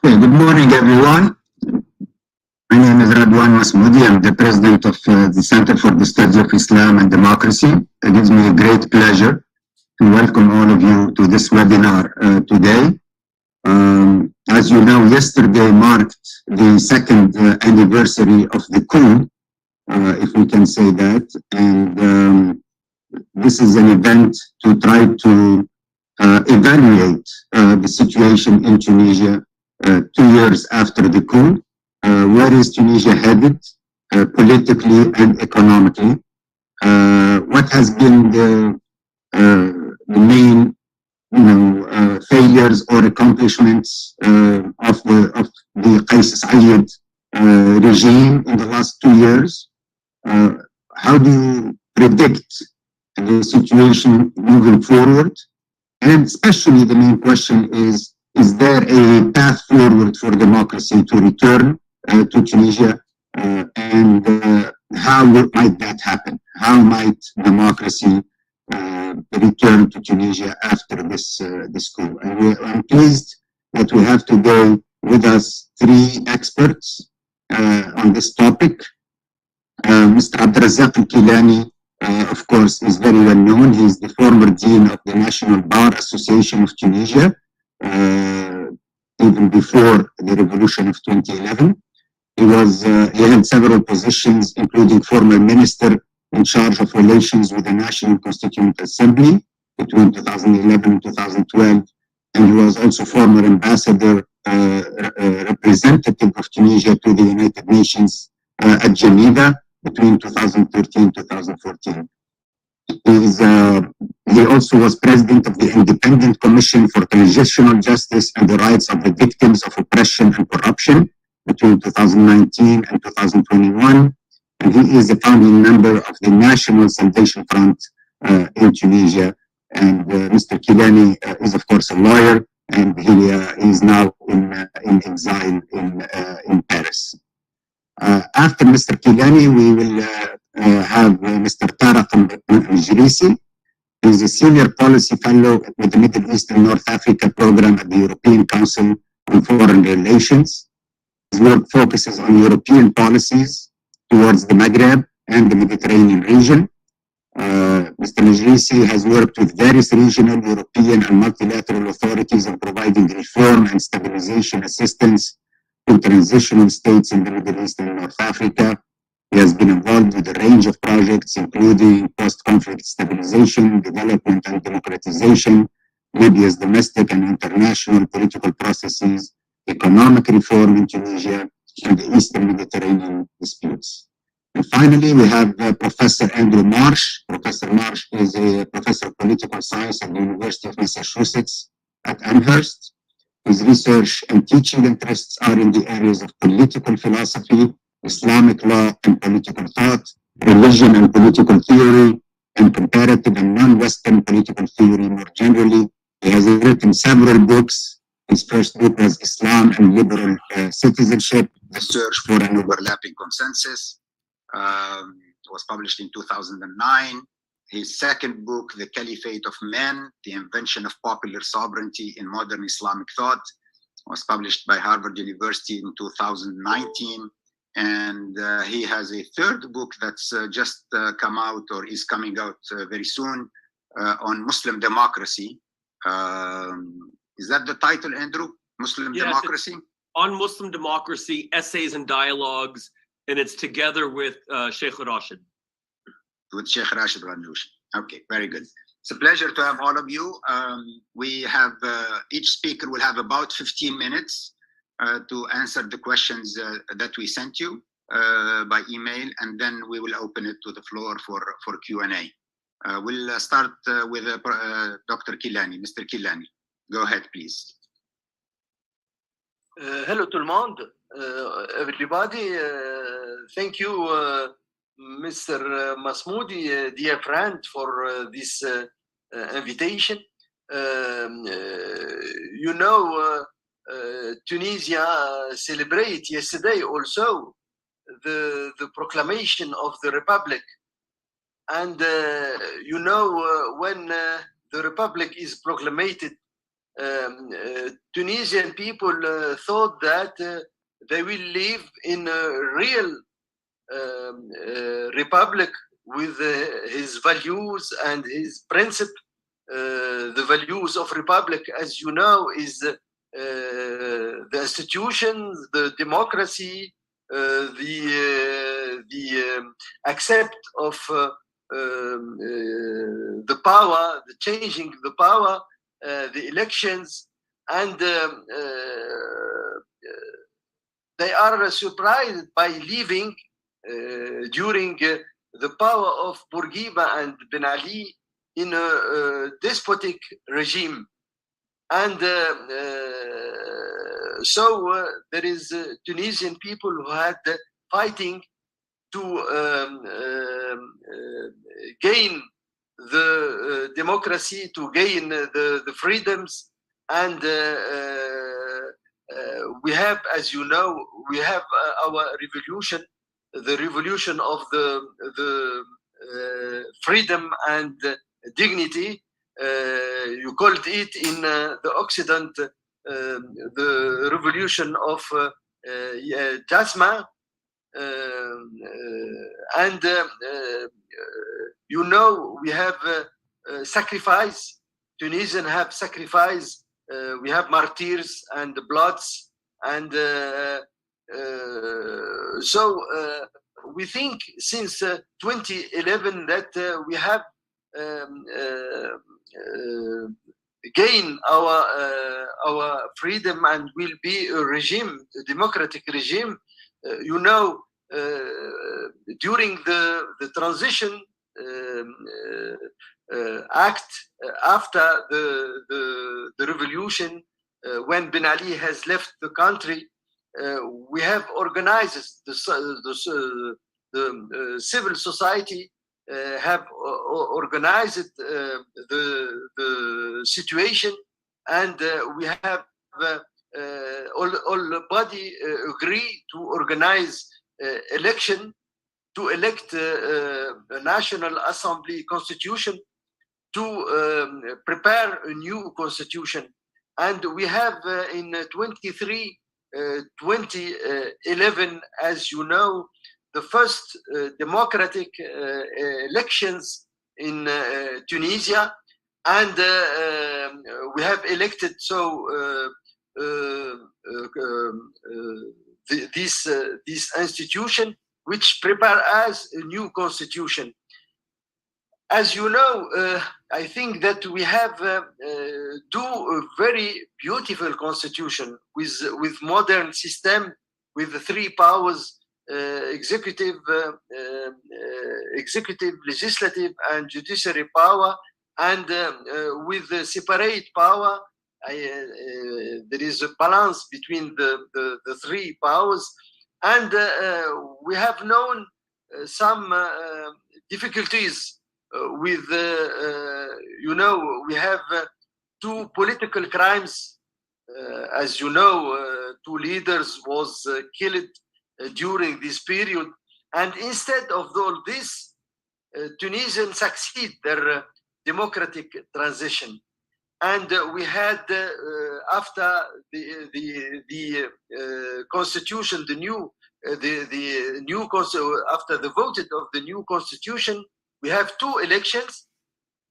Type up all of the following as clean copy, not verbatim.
Okay, good morning, everyone. My name is Radwan Masmoudi. I'm the president of the Center for the Study of Islam and Democracy. It gives me a great pleasure to welcome all of you to this webinar today. As you know, yesterday marked the second anniversary of the coup, if we can say that. And this is an event to try to evaluate the situation in Tunisia 2 years after the coup. Where is Tunisia headed politically and economically? What has been the main, failures or accomplishments of the Qais Said regime in the last 2 years? How do you predict the situation moving forward? And especially the main question is there a path forward for democracy to return to Tunisia? And how might that happen? How might democracy return to Tunisia after this coup? And I'm pleased that we have today with us 3 experts on this topic. Mr. Abderazzak Kilani, of course, is very well known. He is the former dean of the National Bar Association of Tunisia, even before the revolution of 2011. He had several positions, including former minister in charge of relations with the National Constituent Assembly between 2011 and 2012. And he was also former ambassador, representative of Tunisia to the United Nations at Geneva between 2013 and 2014. He also was president of the Independent Commission for Transitional Justice and the Rights of the Victims of Oppression and Corruption between 2019 and 2021. And he is a founding member of the National Salvation Front in Tunisia. And Mr. Kilani is, of course, a lawyer, and he is now in exile in Paris. After Mr. Kilani, we will have Mr. Tarek al-Majlisi. He is a senior policy fellow with the Middle East and North Africa program at the European Council on Foreign Relations. His work focuses on European policies towards the Maghreb and the Mediterranean region. Mr. Majlisi has worked with various regional, European, and multilateral authorities on providing reform and stabilization assistance to transitional states in the Middle East and North Africa. He has been involved with a range of projects, including post-conflict stabilization, development and democratization, Libya's domestic and international political processes, economic reform in Tunisia, and the Eastern Mediterranean disputes. And finally, we have Professor Andrew Marsh. Professor Marsh is a professor of political science at the University of Massachusetts at Amherst. His research and teaching interests are in the areas of political philosophy, Islamic law and political thought, religion and political theory, and comparative and non-Western political theory more generally. He has written several books. His first book was Islam and Liberal Citizenship, The Search for an Overlapping Consensus. Was published in 2009. His second book, The Caliphate of Men, The Invention of Popular Sovereignty in Modern Islamic Thought, was published by Harvard University in 2019. And he has a third book that's just come out or is coming out very soon on Muslim democracy. Is that the title, Andrew? Muslim Democracy? On Muslim Democracy, Essays and Dialogues, and it's together with Sheikh Rashid. With Sheikh Rashid Ranoush. Okay, very good. It's a pleasure to have all of you. We have, each speaker will have about 15 minutes to answer the questions that we sent you by email, and then we will open it to the floor for Q&A. We'll start with Dr. Kilani. Mr. Kilani, go ahead, please. Hello to the monde, everybody. Thank you, Mr. Masmoudi, dear friend, for this invitation. Tunisia celebrated yesterday also the proclamation of the Republic. And when the Republic is proclaimed, Tunisian people thought that they will live in a real republic with his values and his principle. The values of republic, as you know, is the institutions, the democracy, the accept of the power, the changing the power, the elections, and they are surprised by living during the power of Bourguiba and Ben Ali in a despotic regime. And so there is Tunisian people who had fighting to gain the democracy, to gain the freedoms. And we have, as you know, we have our revolution, the revolution of the freedom and dignity. You called it in the Occident the revolution of Jasma. And you know, we have sacrifice. Tunisians have sacrifice. We have martyrs and bloods, and so we think since 2011 that we have gain our freedom and will be a regime, a democratic regime. You know, during the transition act after the revolution, when Ben Ali has left the country, we have organized the civil society. Have organized the situation, and we have all body agree to organize election to elect a National Assembly constitution to prepare a new constitution. And we have in 2011, as you know, the first democratic elections in Tunisia, and we have elected this institution which prepare us a new constitution. As you know, I think that we have do a very beautiful constitution with modern system, with the three powers. Executive, legislative, and judiciary power, and with the separate power, there is a balance between the three powers, and we have known some difficulties with, you know, we have two political crimes. As you know, two leaders was killed during this period, and instead of all this, Tunisians succeed their democratic transition, and we had after the constitution, the new after the voted of the new constitution, we have two elections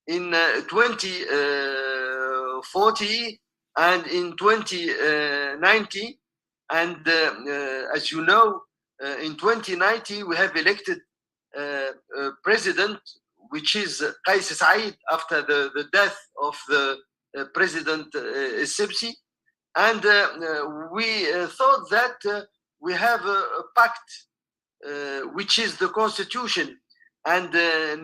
in 2040 and in 2090. And as you know, in 2090, we have elected a president, which is Qais Said, after the death of the President Essebsi. And we thought that we have a pact, which is the constitution, and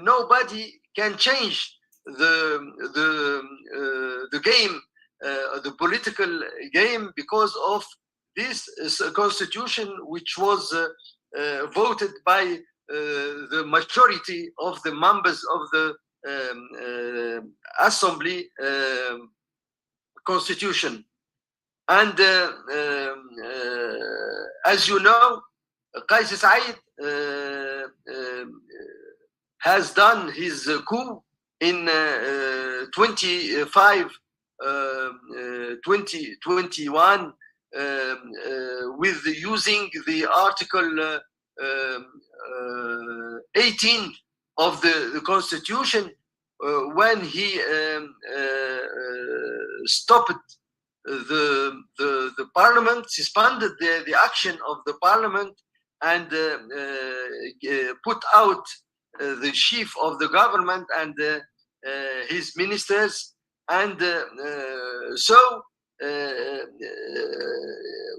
nobody can change the game, the political game, because of this constitution, which was voted by the majority of the members of the assembly constitution. And as you know, Qais Said has done his coup in 25 2021 with using the Article 18 of the Constitution when he stopped the Parliament, suspended the action of the Parliament, and put out the chief of the government and his ministers. And so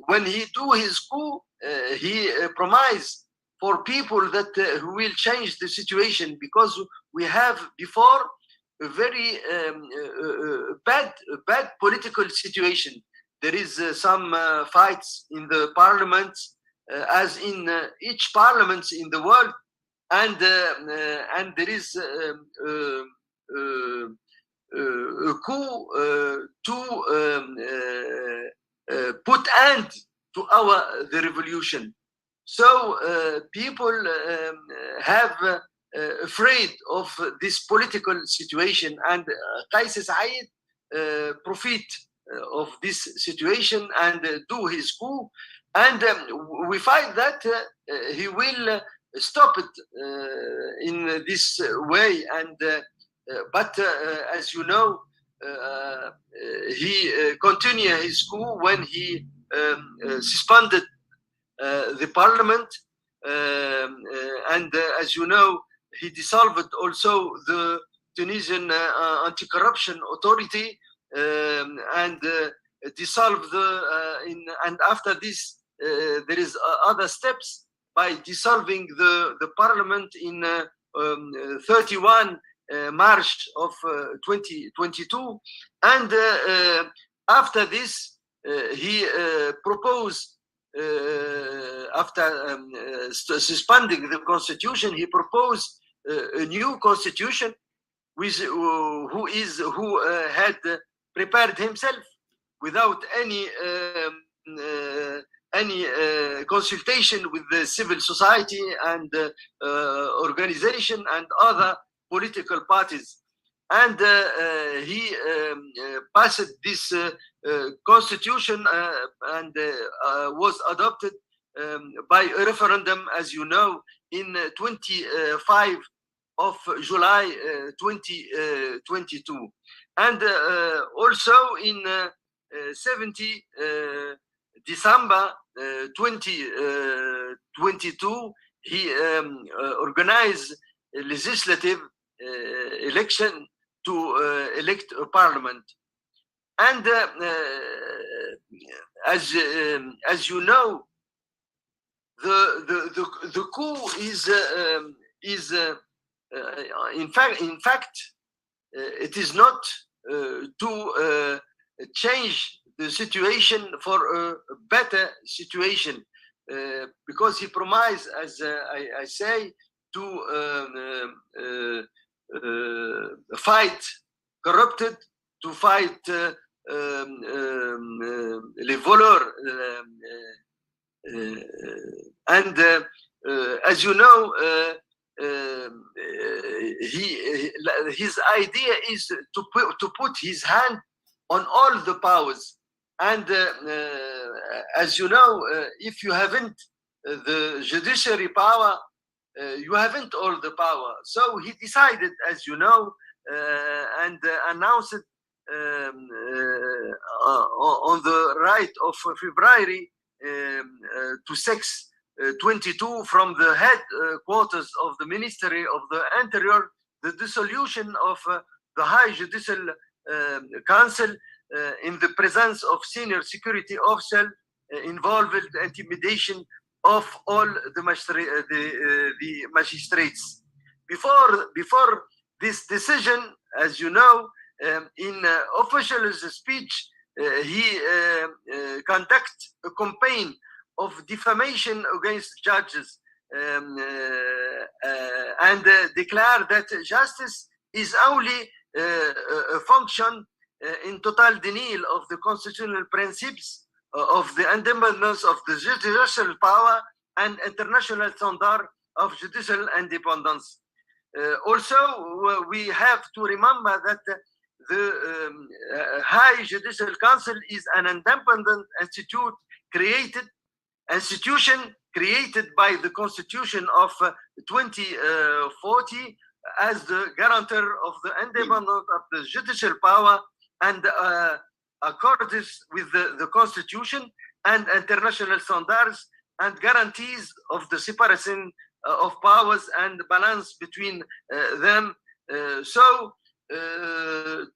when he do his coup, he promised for people that who will change the situation, because we have before a very bad political situation. There is some fights in the parliament, as in each parliament in the world, and there is a coup to put end to the revolution. So people have afraid of this political situation, and Qais Said profit of this situation and do his coup, and we find that he will stop it in this way. And but as you know, he continued his coup when he suspended the parliament, and as you know, he dissolved also the Tunisian anti-corruption authority, and dissolved and after this there is other steps by dissolving the parliament in 31 March of 2022, and after this he proposed, after suspending the constitution, he proposed a new constitution with who had prepared himself without any consultation with the civil society and organization and other political parties, and he passed this constitution and was adopted by a referendum, as you know, in 25 of July 2022, and also in 70 December 2022 he organized a legislative election to elect a parliament. And as you know, the coup is in fact it is not to change the situation for a better situation, because he promised, as I say, to fight corrupted, to fight les voleurs, and as you know, his idea is to put his hand on all the powers. And as you know, if you haven't the judiciary power, you haven't all the power. So he decided, as you know, and announced on the right of February to 6/22 from the headquarters of the Ministry of the Interior, the dissolution of the High Judicial Council in the presence of senior security officers involved in the intimidation of all the magistrates. Before this decision, as you know, in official speech, he conducted a campaign of defamation against judges, and declared that justice is only a function in total denial of the constitutional principles of the independence of the judicial power and international standard of judicial independence. Also, we have to remember that the High Judicial Council is an independent institution created by the Constitution of 2040 as the guarantor of the independence of the judicial power and accordance with the Constitution and international standards and guarantees of the separation of powers and balance between them. So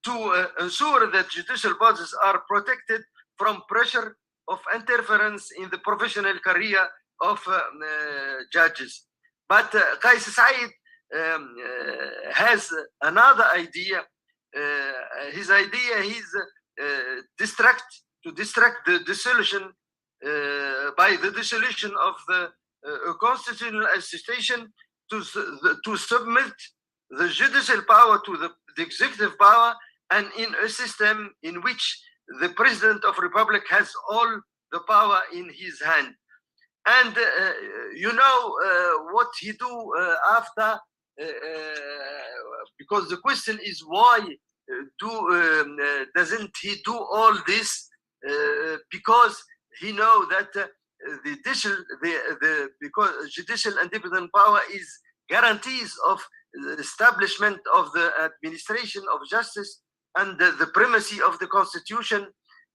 to ensure that judicial bodies are protected from pressure of interference in the professional career of judges. But Qais Said has another idea. His idea is to distract the dissolution by the dissolution of the constitutional institution to submit the judicial power to the executive power, and in a system in which the president of republic has all the power in his hand. And you know what he do after, because the question is why doesn't he do all this? Because he know that because judicial independent power is guarantees of the establishment of the administration of justice and the primacy of the Constitution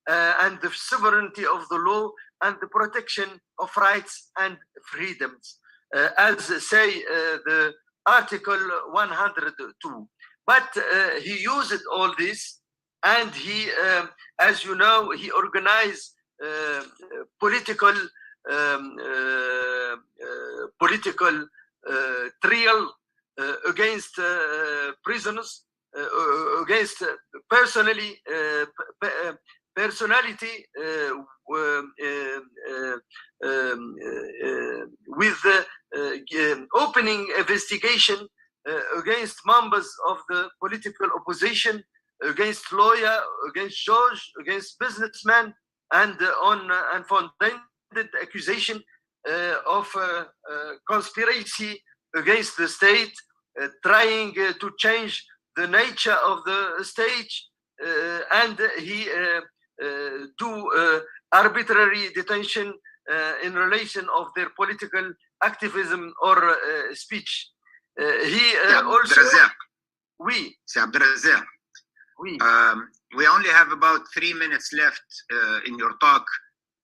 and the sovereignty of the law and the protection of rights and freedoms, as say the Article 102. But he used all this, and he, as you know, he organized political trial against prisoners, against personality with opening investigation against members of the political opposition, against lawyer, against judge, against businessmen, and on unfounded accusation of conspiracy against the state, trying to change the nature of the state, and he do arbitrary detention in relation of their political activism or speech. He also... Oui. C'est Abderazzak. Oui. We only have about 3 minutes left in your talk.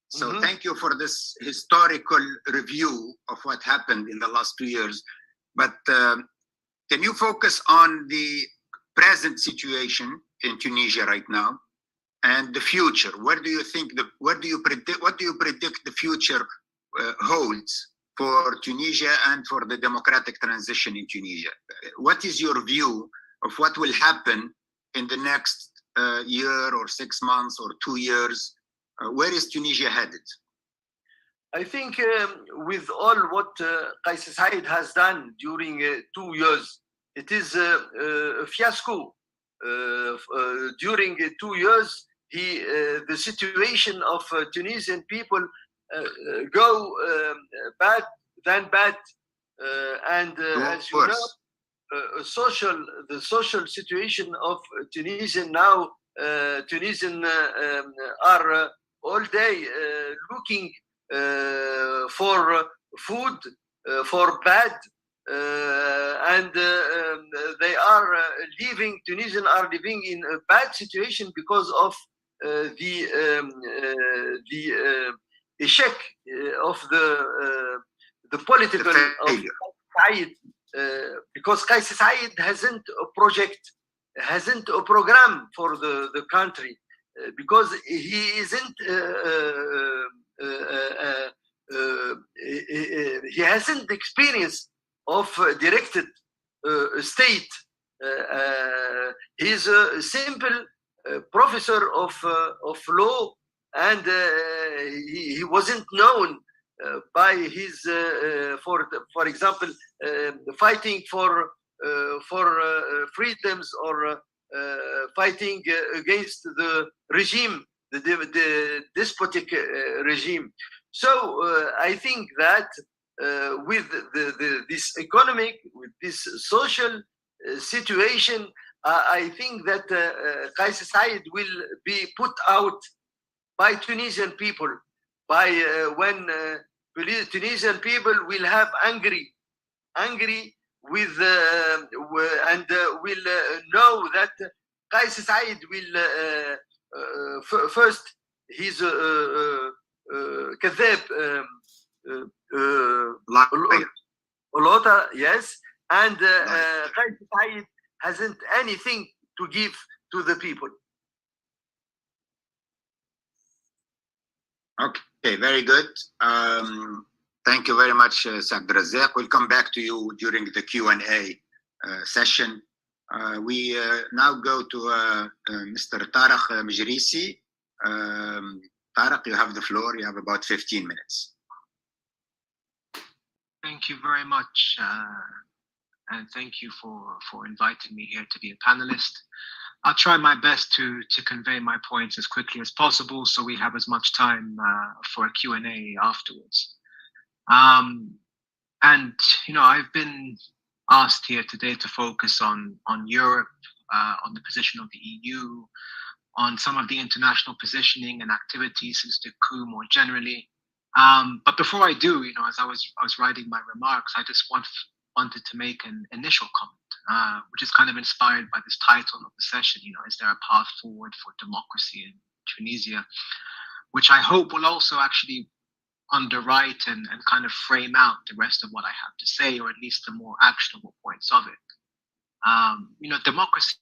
So thank you for this historical review of what happened in the last 2 years. But can you focus on the present situation in Tunisia right now and the future? What do you predict the future holds for Tunisia and for the democratic transition in Tunisia? What is your view of what will happen in the next year or 6 months or 2 years? Where is Tunisia headed? I think with all what Qais Said has done during 2 years, it is a fiasco. During 2 years, the situation of Tunisian people go bad than bad, and as you know, the social situation of Tunisian now, Tunisian are all day looking for food, for bed, and they are living. Tunisians are living in a bad situation because of the échec of the political of Said, because Qais Said hasn't a project, hasn't a program for the country, because he isn't he hasn't the experience of directed state. He's a simple professor of law, and he wasn't known by his for example fighting for freedoms or fighting against the regime, the despotic regime. So I think that with this economic, with this social situation, I think that Qais Said will be put out by Tunisian people, by when Tunisian people will have angry with and will know that Qais Said will first he's كذاب yes, and Qais Said hasn't anything to give to the people. Okay, very good. Thank you very much, Abderazzak. We'll come back to you during the Q&A session. We now go to Mr. Tariq Majrisi. Tariq, you have the floor. You have about 15 minutes. Thank you very much. And thank you for inviting me here to be a panelist. I'll try my best to convey my points as quickly as possible so we have as much time for a Q&A afterwards. And, you know, I've been asked here today to focus on Europe, on the position of the EU, on some of the international positioning and activities since the coup more generally. But before I do, you know, as I was writing my remarks, I just wanted to make an initial comment, which is kind of inspired by this title of the session. You know, is there a path forward for democracy in Tunisia? Which I hope will also actually underwrite and kind of frame out the rest of what I have to say, or at least the more actionable points of it. You know, democracy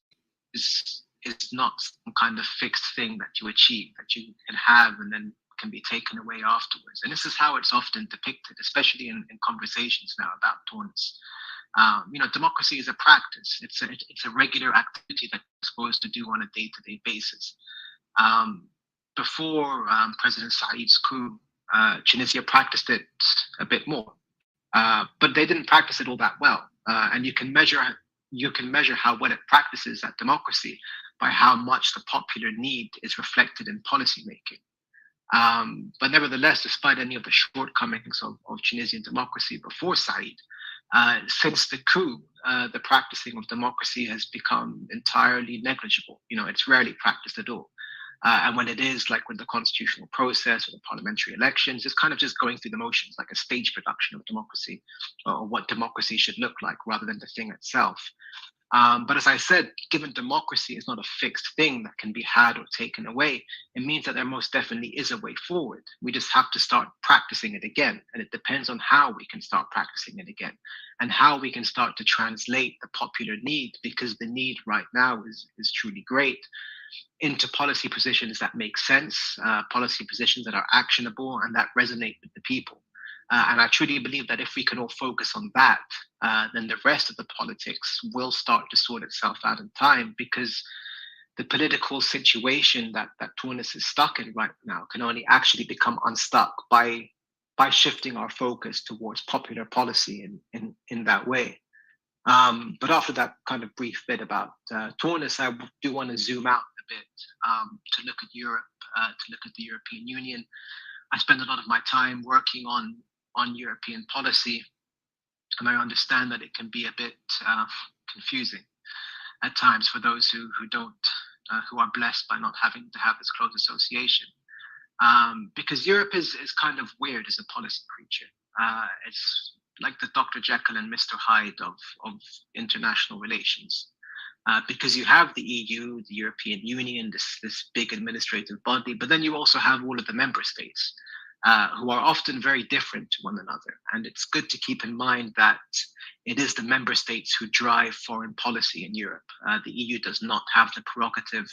is not some kind of fixed thing that you achieve, that you can have and then can be taken away afterwards. And this is how it's often depicted, especially in conversations now about Tunis. You know, democracy is a practice. It's a regular activity that you're supposed to do on a day-to-day basis. Before President Said's coup, Tunisia practiced it a bit more, but they didn't practice it all that well. And you can measure how well it practices that democracy by how much the popular need is reflected in policymaking. But nevertheless, despite any of the shortcomings of Tunisian democracy before Said, since the coup, the practicing of democracy has become entirely negligible. You know, it's rarely practiced at all. And when it is, like with the constitutional process or the parliamentary elections, it's kind of just going through the motions, like a stage production of democracy, or what democracy should look like, rather than the thing itself. But as I said, given democracy is not a fixed thing that can be had or taken away, it means that there most definitely is a way forward. We just have to start practicing it again. And it depends on how we can start practicing it again, and how we can start to translate the popular need, because the need right now is truly great, into policy positions that make sense, policy positions that are actionable and that resonate with the people. And I truly believe that if we can all focus on that, then the rest of the politics will start to sort itself out in time, because the political situation that Tunis is stuck in right now can only actually become unstuck by shifting our focus towards popular policy in that way. But after that kind of brief bit about Tunis, I do want to zoom out a bit to look at Europe, to look at the European Union. I spend a lot of my time working on European policy, and I understand that it can be a bit confusing at times for those who are blessed by not having to have this close association, because Europe is kind of weird as a policy creature. It's like the Dr. Jekyll and Mr. Hyde of international relations, because you have the EU, the European Union, this big administrative body, but then you also have all of the member states, who are often very different to one another. And it's good to keep in mind that it is the member states who drive foreign policy in Europe. The EU does not have the prerogative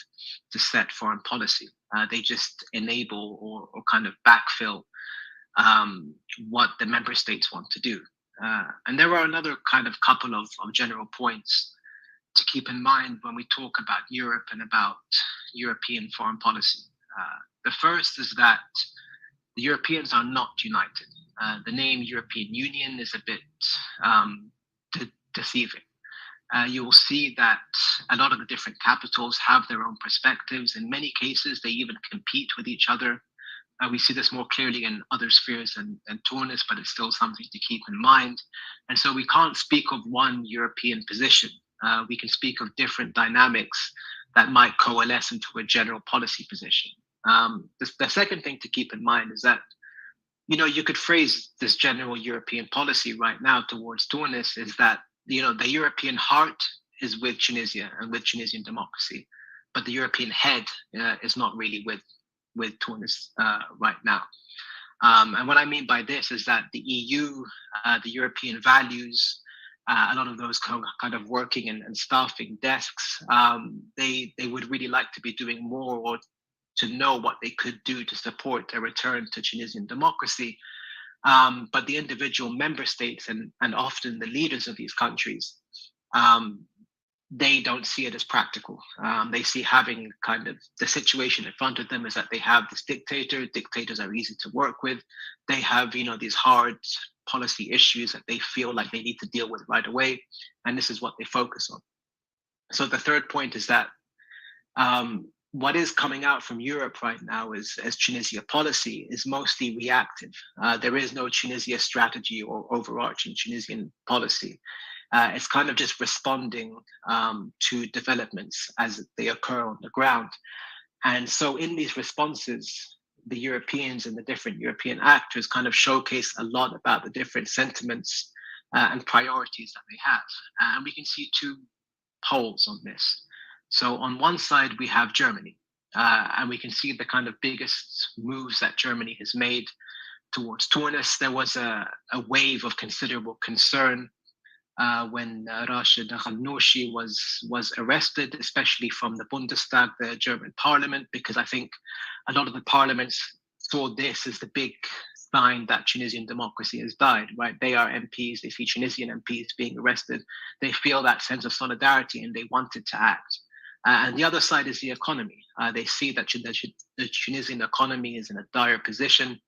to set foreign policy. They just enable or kind of backfill what the member states want to do. And there are another kind of couple of general points to keep in mind when we talk about Europe and about European foreign policy. The first is that the Europeans are not united. The name European Union is a bit deceiving. You will see that a lot of the different capitals have their own perspectives. In many cases, they even compete with each other. We see this more clearly in other spheres than Tunis, but it's still something to keep in mind. And so we can't speak of one European position we can speak of different dynamics that might coalesce into a general policy position. The second thing to keep in mind is that, you could phrase this general European policy right now towards Tunis is that, the European heart is with Tunisia and with Tunisian democracy, but the European head is not really with Tunis right now. And what I mean by this is that the EU, the European values, a lot of those kind of working and staffing desks, they would really like to be doing more or to know what they could do to support a return to Tunisian democracy. But the individual member states and often the leaders of these countries, they don't see it as practical. They see having kind of the situation in front of them is that they have this dictator. Dictators are easy to work with. They have, these hard policy issues that they feel like they need to deal with right away. And this is what they focus on. So the third point is that what is coming out from Europe right now as Tunisia policy is mostly reactive. There is no Tunisia strategy or overarching Tunisian policy. It's kind of just responding to developments as they occur on the ground. And so in these responses, the Europeans and the different European actors kind of showcase a lot about the different sentiments and priorities that they have. And we can see two poles on this. So on one side, we have Germany, and we can see the kind of biggest moves that Germany has made towards Tunis. There was a wave of considerable concern when Rashid Ghannouchi was arrested, especially from the Bundestag, the German parliament, because I think a lot of the parliaments saw this as the big sign that Tunisian democracy has died, right? They are MPs, they see Tunisian MPs being arrested, they feel that sense of solidarity and they wanted to act. And the other side is the economy. They see that the Tunisian economy is in a dire position.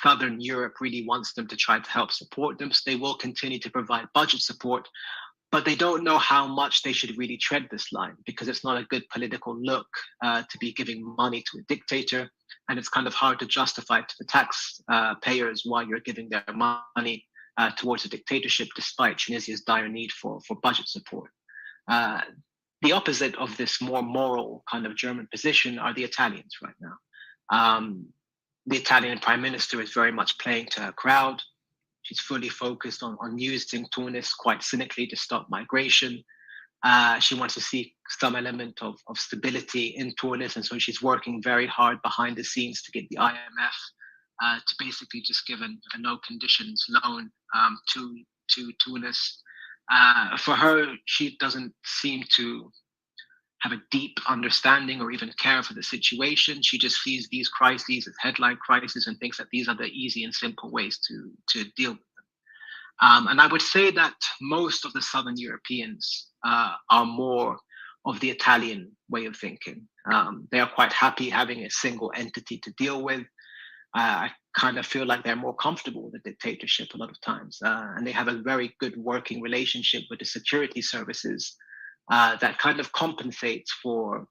Southern Europe really wants them to try to help support them. So they will continue to provide budget support, but they don't know how much they should really tread this line because it's not a good political look to be giving money to a dictator. And it's kind of hard to justify to the taxpayers why you're giving their money towards a dictatorship, despite Tunisia's dire need for budget support. The opposite of this more moral kind of German position are the Italians right now. The Italian prime minister is very much playing to her crowd. She's fully focused on using Tunis quite cynically to stop migration. She wants to see some element of stability in Tunis, and so she's working very hard behind the scenes to get the IMF to basically just give a no conditions loan to Tunis. For her, she doesn't seem to have a deep understanding or even care for the situation. She just sees these crises as headline crises and thinks that these are the easy and simple ways to deal with them. And I would say that most of the Southern Europeans are more of the Italian way of thinking. They are quite happy having a single entity to deal with. I kind of feel like they're more comfortable with the dictatorship a lot of times. And they have a very good working relationship with the security services that kind of compensates for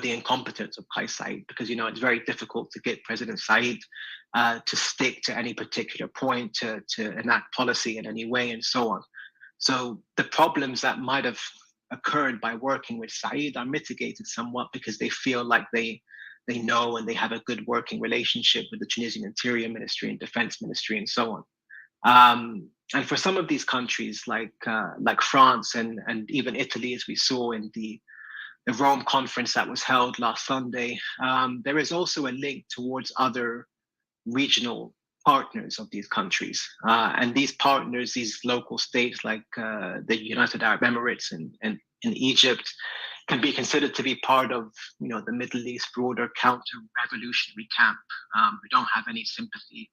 the incompetence of Kais Saied, because, it's very difficult to get President Saied to stick to any particular point, to enact policy in any way, and so on. So the problems that might have occurred by working with Saied are mitigated somewhat because they feel like they know and they have a good working relationship with the Tunisian Interior Ministry and Defense Ministry and so on. And for some of these countries like France and even Italy, as we saw in the Rome conference that was held last Sunday, there is also a link towards other regional partners of these countries. And these partners, these local states like the United Arab Emirates and in Egypt, can be considered to be part of, the Middle East broader counter-revolutionary camp. We don't have any sympathy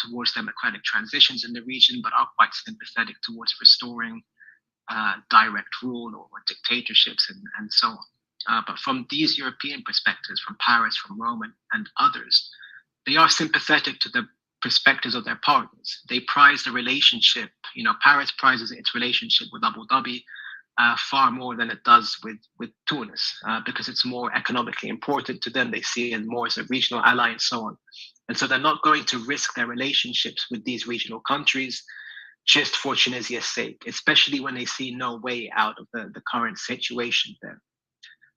towards democratic transitions in the region, but are quite sympathetic towards restoring direct rule or dictatorships and so on. But from these European perspectives, from Paris, from Rome, and others, they are sympathetic to the perspectives of their partners. They prize the relationship. Paris prizes its relationship with Abu Dhabi far more than it does with Tunis, because it's more economically important to them. They see it more as a regional ally and so on. And so they're not going to risk their relationships with these regional countries just for Tunisia's sake, especially when they see no way out of the current situation there.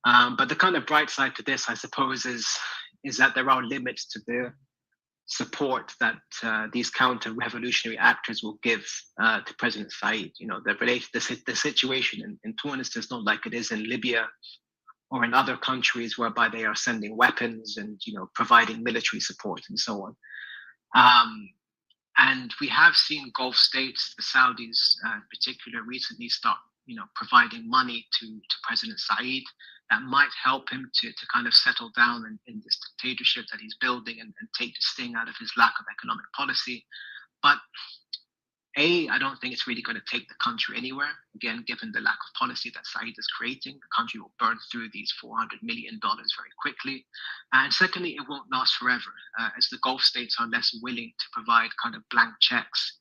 But the kind of bright side to this, I suppose, is that there are limits to the support that these counter-revolutionary actors will give to President Said. You know, the situation in Tunis is not like it is in Libya or in other countries whereby they are sending weapons and, you know, providing military support and so on. And we have seen Gulf states, the Saudis in particular, recently start, you know, providing money to President Said that might help him to kind of settle down in this dictatorship that he's building and take the sting out of his lack of economic policy. But I don't think it's really going to take the country anywhere. Again, given the lack of policy that Said is creating, the country will burn through these $400 million very quickly. And secondly, it won't last forever, as the Gulf states are less willing to provide kind of blank checks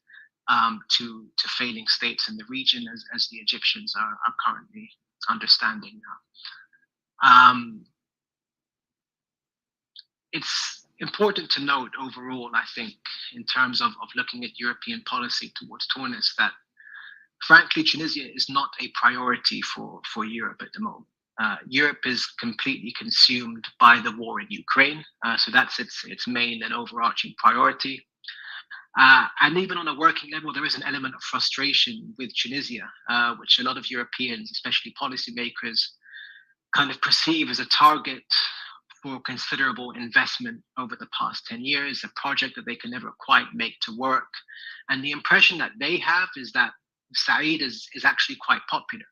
to failing states in the region, as the Egyptians are currently understanding now. It's important to note overall, I think, in terms of looking at European policy towards Tunis, that frankly, Tunisia is not a priority for Europe at the moment. Europe is completely consumed by the war in Ukraine, so that's its main and overarching priority. And even on a working level, there is an element of frustration with Tunisia, which a lot of Europeans, especially policymakers, kind of perceive as a target for considerable investment over the past 10 years, a project that they can never quite make to work. And the impression that they have is that Said is actually quite popular.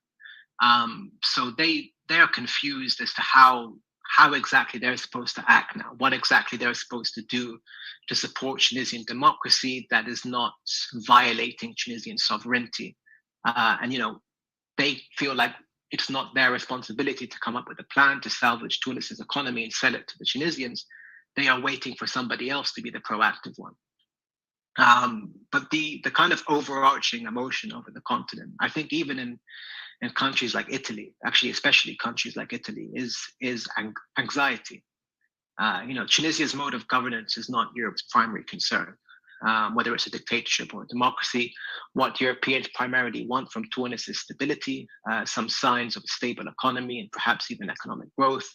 So they're confused as to how exactly they're supposed to act now, what exactly they're supposed to do to support Tunisian democracy that is not violating Tunisian sovereignty. And, you know, they feel like it's not their responsibility to come up with a plan to salvage Tunis's economy and sell it to the Tunisians. They are waiting for somebody else to be the proactive one. But the kind of overarching emotion over the continent, I think even in countries like Italy, actually especially countries like Italy, is anxiety. You know, Tunisia's mode of governance is not Europe's primary concern. Whether it's a dictatorship or a democracy, what Europeans primarily want from Tunis is stability, some signs of a stable economy, and perhaps even economic growth,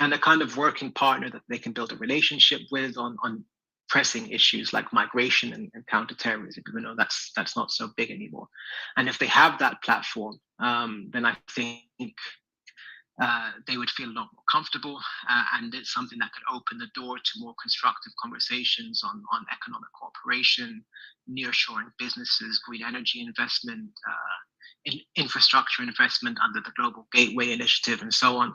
and a kind of working partner that they can build a relationship with on pressing issues like migration and counterterrorism. You know, that's not so big anymore. And if they have that platform, then I think they would feel a lot more comfortable, and it's something that could open the door to more constructive conversations on economic cooperation, nearshoring businesses, green energy investment, infrastructure investment under the Global Gateway Initiative, and so on.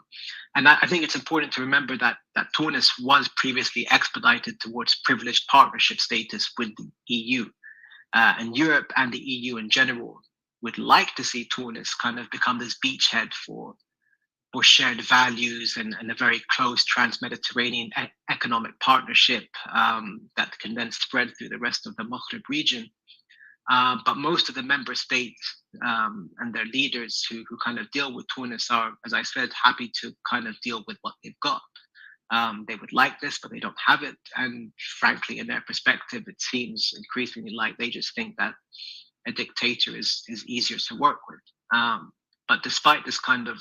And I think it's important to remember that Tunis was previously expedited towards privileged partnership status with the EU, and Europe and the EU in general would like to see Tunis kind of become this beachhead for shared values and a very close trans-Mediterranean economic partnership that can then spread through the rest of the Maghreb region. But most of the member states and their leaders who kind of deal with Tunis are, as I said, happy to kind of deal with what they've got. They would like this, but they don't have it. And frankly, in their perspective, it seems increasingly like they just think that a dictator is easier to work with. But despite this kind of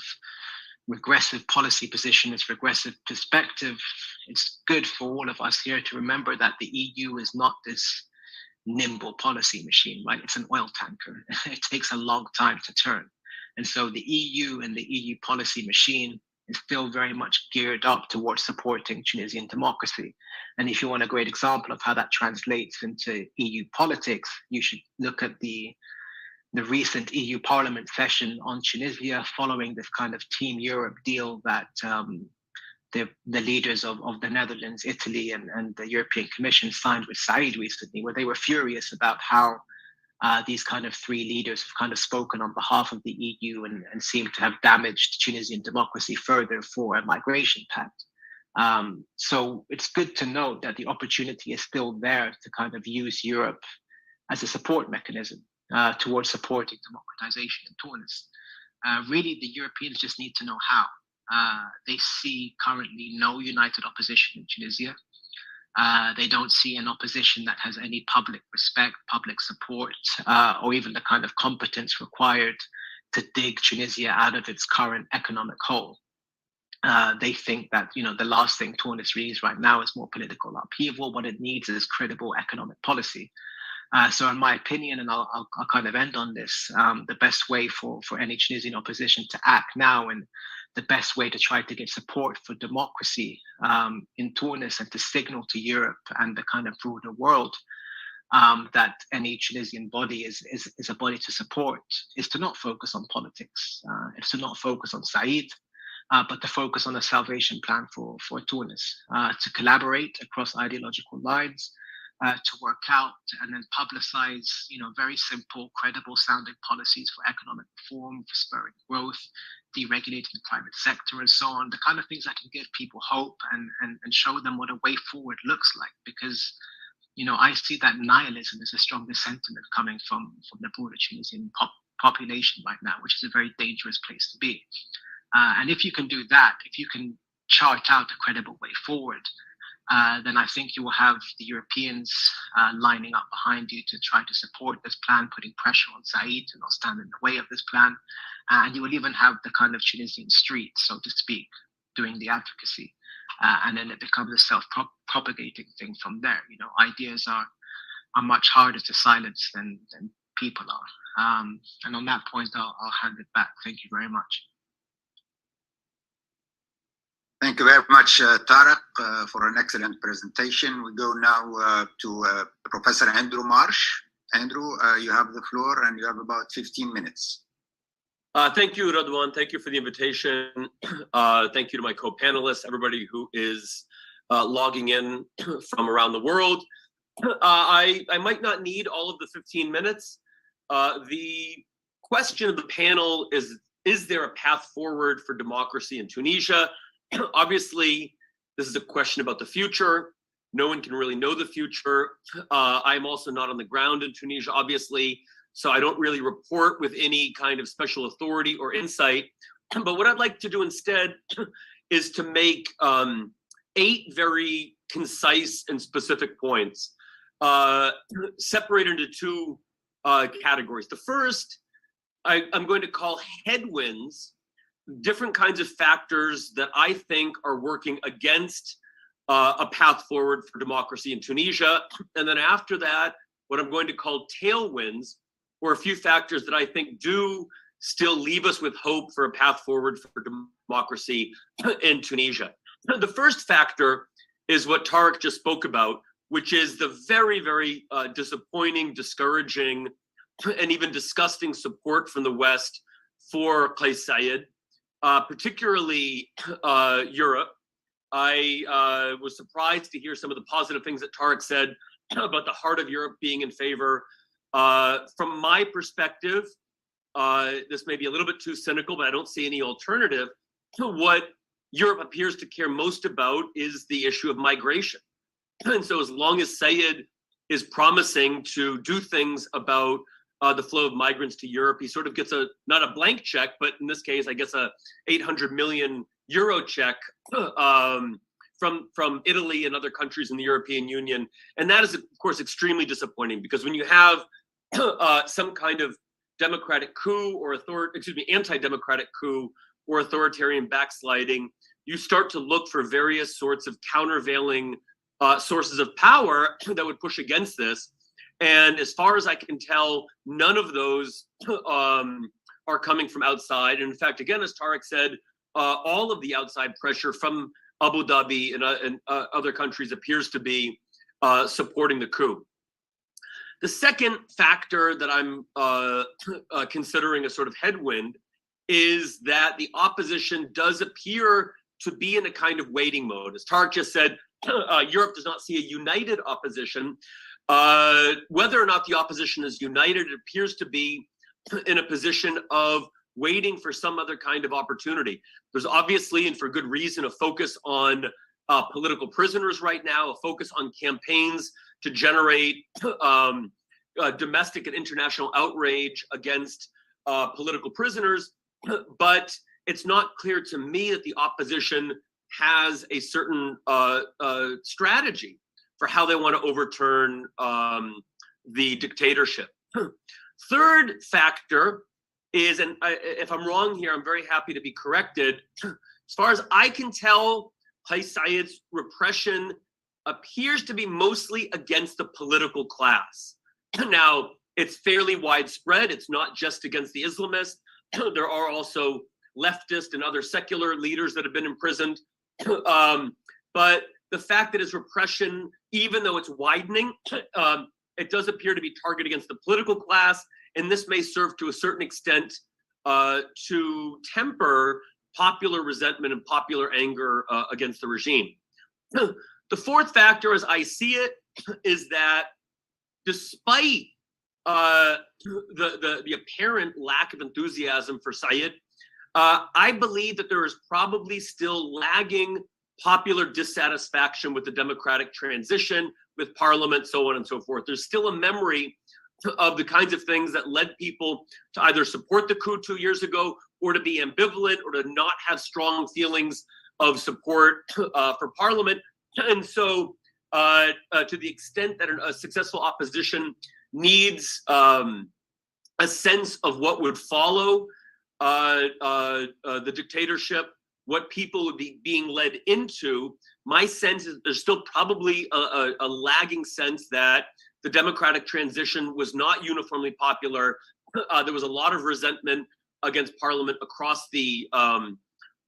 regressive policy position, its regressive perspective, it's good for all of us here to remember that the EU is not this nimble policy machine, right? It's an oil tanker. It takes a long time to turn. And so the EU and the EU policy machine is still very much geared up towards supporting Tunisian democracy. And if you want a great example of how that translates into EU politics, you should look at the recent EU Parliament session on Tunisia following this kind of Team Europe deal that the leaders of the Netherlands, Italy, and the European Commission signed with Said recently, where they were furious about how these kind of three leaders have kind of spoken on behalf of the EU and seem to have damaged Tunisian democracy further for a migration pact. So it's good to note that the opportunity is still there to kind of use Europe as a support mechanism towards supporting democratization in Tunis. Really, the Europeans just need to know how. They see currently no united opposition in Tunisia. They don't see an opposition that has any public respect, public support, or even the kind of competence required to dig Tunisia out of its current economic hole. They think that, the last thing Tunis needs right now is more political upheaval. What it needs is credible economic policy. So in my opinion, and I'll kind of end on this, the best way for any Tunisian opposition to act now, and the best way to try to get support for democracy in Tunis and to signal to Europe and the kind of broader world that any Tunisian body is a body to support, is to not focus on politics. It's to not focus on Said, but to focus on a salvation plan for Tunis, to collaborate across ideological lines, to work out and then publicize, very simple, credible sounding policies for economic reform, for spurring growth, deregulating the private sector and so on, the kind of things that can give people hope and show them what a way forward looks like. Because, I see that nihilism is the strongest sentiment coming from the broader Tunisian population right now, which is a very dangerous place to be. And if you can do that, if you can chart out a credible way forward, then I think you will have the Europeans lining up behind you to try to support this plan, putting pressure on Said to not stand in the way of this plan. And you will even have the kind of Tunisian street, so to speak, doing the advocacy. And then it becomes a self-propagating thing from there. Ideas are much harder to silence than people are. And on that point, I'll hand it back. Thank you very much. Thank you very much, Tarek, for an excellent presentation. We go now to Professor Andrew Marsh. Andrew, you have the floor and you have about 15 minutes. Thank you, Radwan. Thank you for the invitation. Thank you to my co-panelists, everybody who is logging in from around the world. I might not need all of the 15 minutes. The question of the panel is there a path forward for democracy in Tunisia? Obviously, this is a question about the future. No one can really know the future. I'm also not on the ground in Tunisia, obviously, so I don't really report with any kind of special authority or insight. But what I'd like to do instead is to make 8 very concise and specific points, separated into 2 categories. The first, I'm going to call headwinds, different kinds of factors that I think are working against a path forward for democracy in Tunisia. And then after that, what I'm going to call tailwinds, or a few factors that I think do still leave us with hope for a path forward for democracy in Tunisia. The first factor is what Tarek just spoke about, which is the very, very disappointing, discouraging, and even disgusting support from the West for Kais Saied, particularly Europe. I was surprised to hear some of the positive things that Tarek said about the heart of Europe being in favor. From my perspective, this may be a little bit too cynical, but I don't see any alternative. What Europe appears to care most about is the issue of migration. And so as long as Saied is promising to do things about the flow of migrants to Europe, he sort of gets not a blank check, but in this case, I guess a 800 million euro check from Italy and other countries in the European Union. And that is, of course, extremely disappointing, because when you have some kind of democratic coup or anti-democratic coup or authoritarian backsliding, you start to look for various sorts of countervailing sources of power that would push against this. And as far as I can tell, none of those are coming from outside. And in fact, again, as Tarek said, all of the outside pressure from Abu Dhabi and other countries appears to be supporting the coup. The second factor that I'm considering a sort of headwind is that the opposition does appear to be in a kind of waiting mode. As Tarek just said, Europe does not see a united opposition. Whether or not the opposition is united, it appears to be in a position of waiting for some other kind of opportunity. There's obviously, and for good reason, a focus on political prisoners right now, a focus on campaigns to generate domestic and international outrage against political prisoners. But it's not clear to me that the opposition has a certain strategy for how they want to overturn the dictatorship. Third factor is, and if I'm wrong here, I'm very happy to be corrected. As far as I can tell, Qais Said's repression appears to be mostly against the political class. Now, it's fairly widespread. It's not just against the Islamists. There are also leftist and other secular leaders that have been imprisoned. But the fact that his repression, even though it's widening, it does appear to be targeted against the political class, and this may serve to a certain extent to temper popular resentment and popular anger against the regime. The fourth factor, as I see it, is that despite the apparent lack of enthusiasm for Said, I believe that there is probably still lagging popular dissatisfaction with the democratic transition, with parliament, so on and so forth. There's still a memory of the kinds of things that led people to either support the coup 2 years ago, or to be ambivalent, or to not have strong feelings of support for parliament. And so to the extent that a successful opposition needs a sense of what would follow the dictatorship, what people would be being led into, my sense is there's still probably a lagging sense that the democratic transition was not uniformly popular. There was a lot of resentment against parliament across the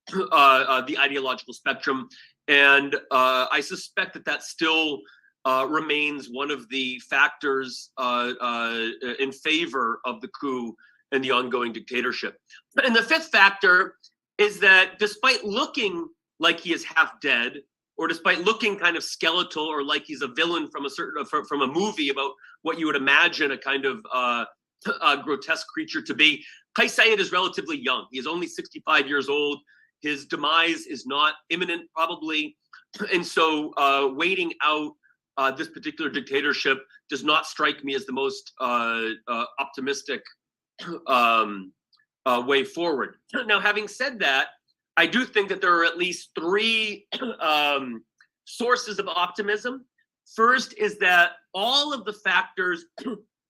ideological spectrum. And I suspect that still remains one of the factors in favor of the coup and the ongoing dictatorship. And the fifth factor is that despite looking like he is half dead, or despite looking kind of skeletal, or like he's a villain from a movie about what you would imagine a kind of a grotesque creature to be, Qais Said is relatively young. He is only 65 years old. His demise is not imminent, probably. And so waiting out this particular dictatorship does not strike me as the most optimistic way forward. Now, having said that, I do think that there are at least three sources of optimism. First is that all of the factors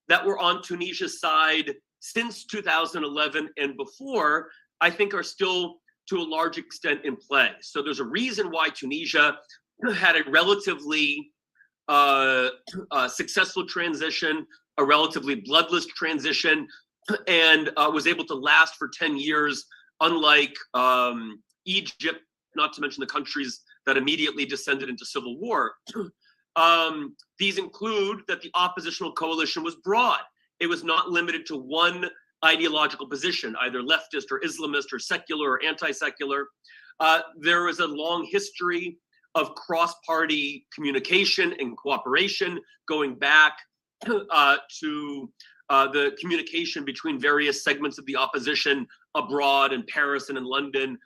that were on Tunisia's side since 2011 and before, I think are still to a large extent in play. So there's a reason why Tunisia had a relatively successful transition, a relatively bloodless transition, and was able to last for 10 years, unlike Egypt, not to mention the countries that immediately descended into civil war. These include that the oppositional coalition was broad. It was not limited to one ideological position, either leftist or Islamist or secular or anti-secular. There was a long history of cross-party communication and cooperation going back to the communication between various segments of the opposition abroad in Paris and in London,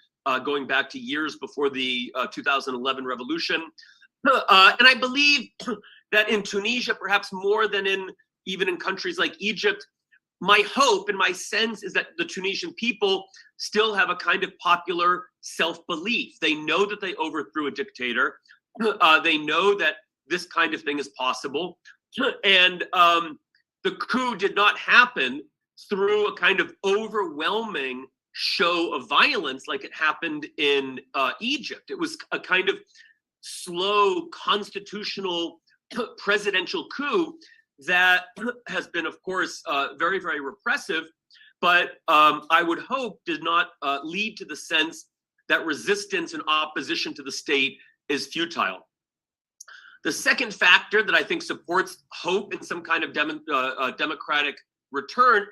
going back to years before the 2011 revolution. And I believe that in Tunisia, perhaps more than even in countries like Egypt, my hope and my sense is that the Tunisian people still have a kind of popular self-belief. They know that they overthrew a dictator. They know that this kind of thing is possible. And the coup did not happen through a kind of overwhelming show of violence like it happened in Egypt. It was a kind of slow constitutional presidential coup that has been, of course, very, very repressive, but I would hope did not lead to the sense that resistance and opposition to the state is futile. The second factor that I think supports hope in some kind of democratic return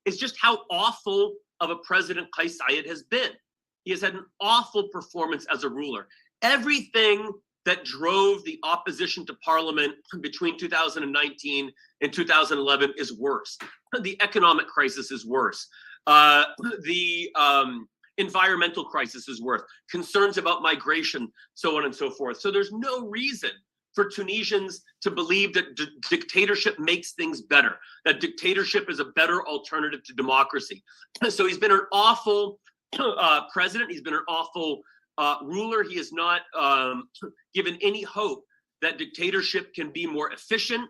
is just how awful of a president Qais Said has been. He has had an awful performance as a ruler. Everything that drove the opposition to parliament between 2019 and 2011 is worse. The economic crisis is worse. The environmental crisis is worse. Concerns about migration, so on and so forth. So there's no reason for Tunisians to believe that dictatorship makes things better, that dictatorship is a better alternative to democracy. So he's been an awful president. He's been an awful ruler. He has not given any hope that dictatorship can be more efficient,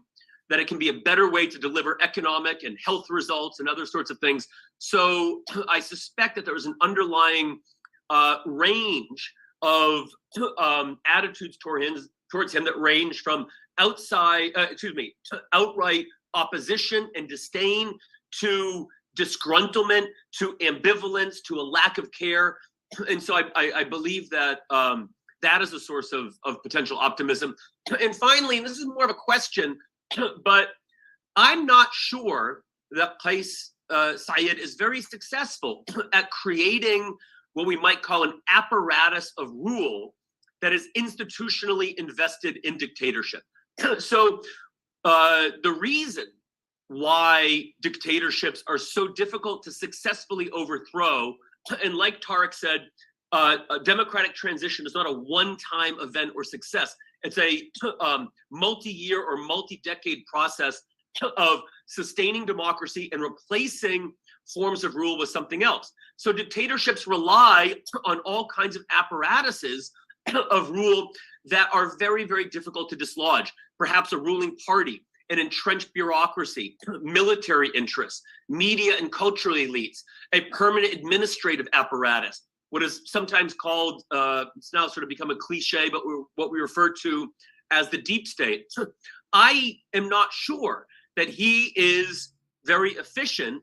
that it can be a better way to deliver economic and health results and other sorts of things. So I suspect that there was an underlying range of attitudes towards him that range from outright opposition and disdain to disgruntlement, to ambivalence, to a lack of care. And so I believe that that is a source of potential optimism. And finally, and this is more of a question, but I'm not sure that Qais Said is very successful at creating what we might call an apparatus of rule that is institutionally invested in dictatorship. So the reason why dictatorships are so difficult to successfully overthrow, and like Tariq said, a democratic transition is not a one-time event or success. It's a multi-year or multi-decade process of sustaining democracy and replacing forms of rule with something else. So dictatorships rely on all kinds of apparatuses of rule that are very, very difficult to dislodge. Perhaps a ruling party, an entrenched bureaucracy, military interests, media and cultural elites, a permanent administrative apparatus, what is sometimes called, it's now sort of become a cliche, but what we refer to as the deep state. I am not sure that he is very efficient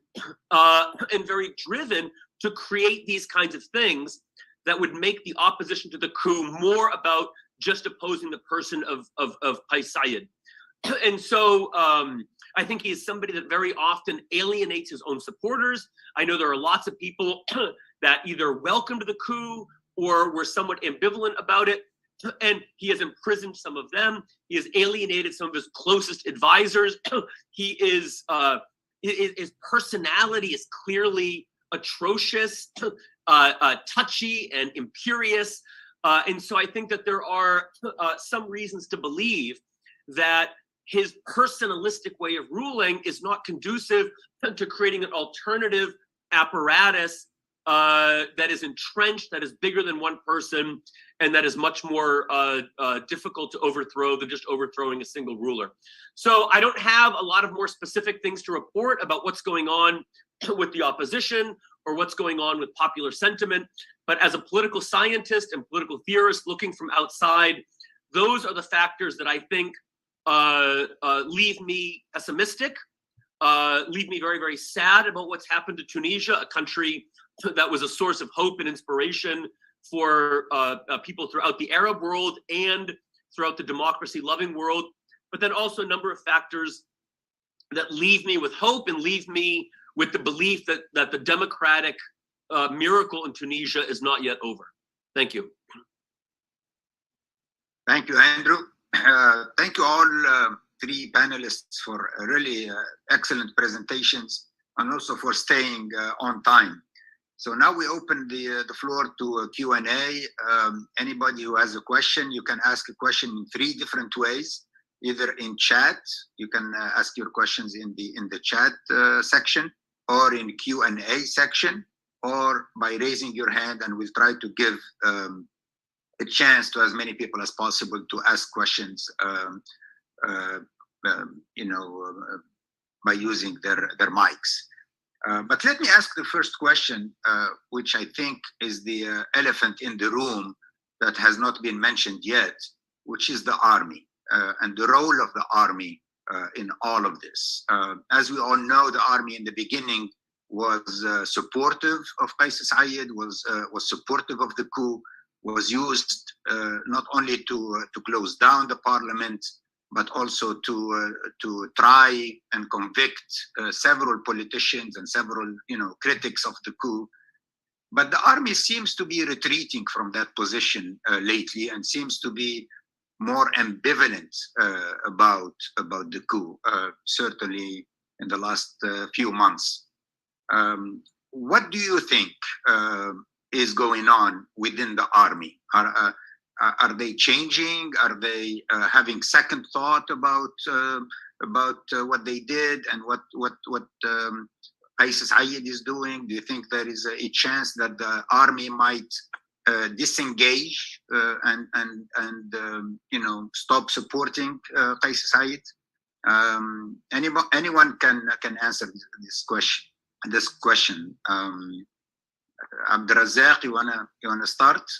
and very driven to create these kinds of things that would make the opposition to the coup more about just opposing the person of Qais Said. And so I think he is somebody that very often alienates his own supporters. I know there are lots of people that either welcomed the coup or were somewhat ambivalent about it. And he has imprisoned some of them. He has alienated some of his closest advisors. His personality is clearly atrocious, touchy and imperious. And so I think that there are some reasons to believe that his personalistic way of ruling is not conducive to creating an alternative apparatus that is entrenched, that is bigger than one person, and that is much more difficult to overthrow than just overthrowing a single ruler. So I don't have a lot of more specific things to report about what's going on with the opposition or what's going on with popular sentiment. But as a political scientist and political theorist looking from outside, those are the factors that I think leave me pessimistic, leave me very, very sad about what's happened to Tunisia, a country that was a source of hope and inspiration for people throughout the Arab world and throughout the democracy-loving world, but then also a number of factors that leave me with hope and leave me with the belief that the democratic miracle in Tunisia is not yet over. Thank you. Thank you, Andrew. Thank you all three panelists for really excellent presentations and also for staying on time. So now we open the floor to Q&A. Anybody who has a question, you can ask a question in three different ways. Either in chat, you can ask your questions in the chat section, or in Q&A section, or by raising your hand, and we'll try to give a chance to as many people as possible to ask questions, by using their mics. But let me ask the first question, which I think is the elephant in the room that has not been mentioned yet, which is the army and the role of the army in all of this. As we all know, the army in the beginning was supportive of Qais Said, was supportive of the coup, was used not only to close down the parliament, but also to try and convict several politicians and several critics of the coup. But the army seems to be retreating from that position lately, and seems to be more ambivalent about the coup, certainly in the last few months. What do you think is going on within the army? Are they changing? Are they having second thought about what they did and what Qais Said is doing? Do you think there is a chance that the army might disengage and stop supporting Qais Said? Anyone can answer this question. Abderazzak, you wanna start?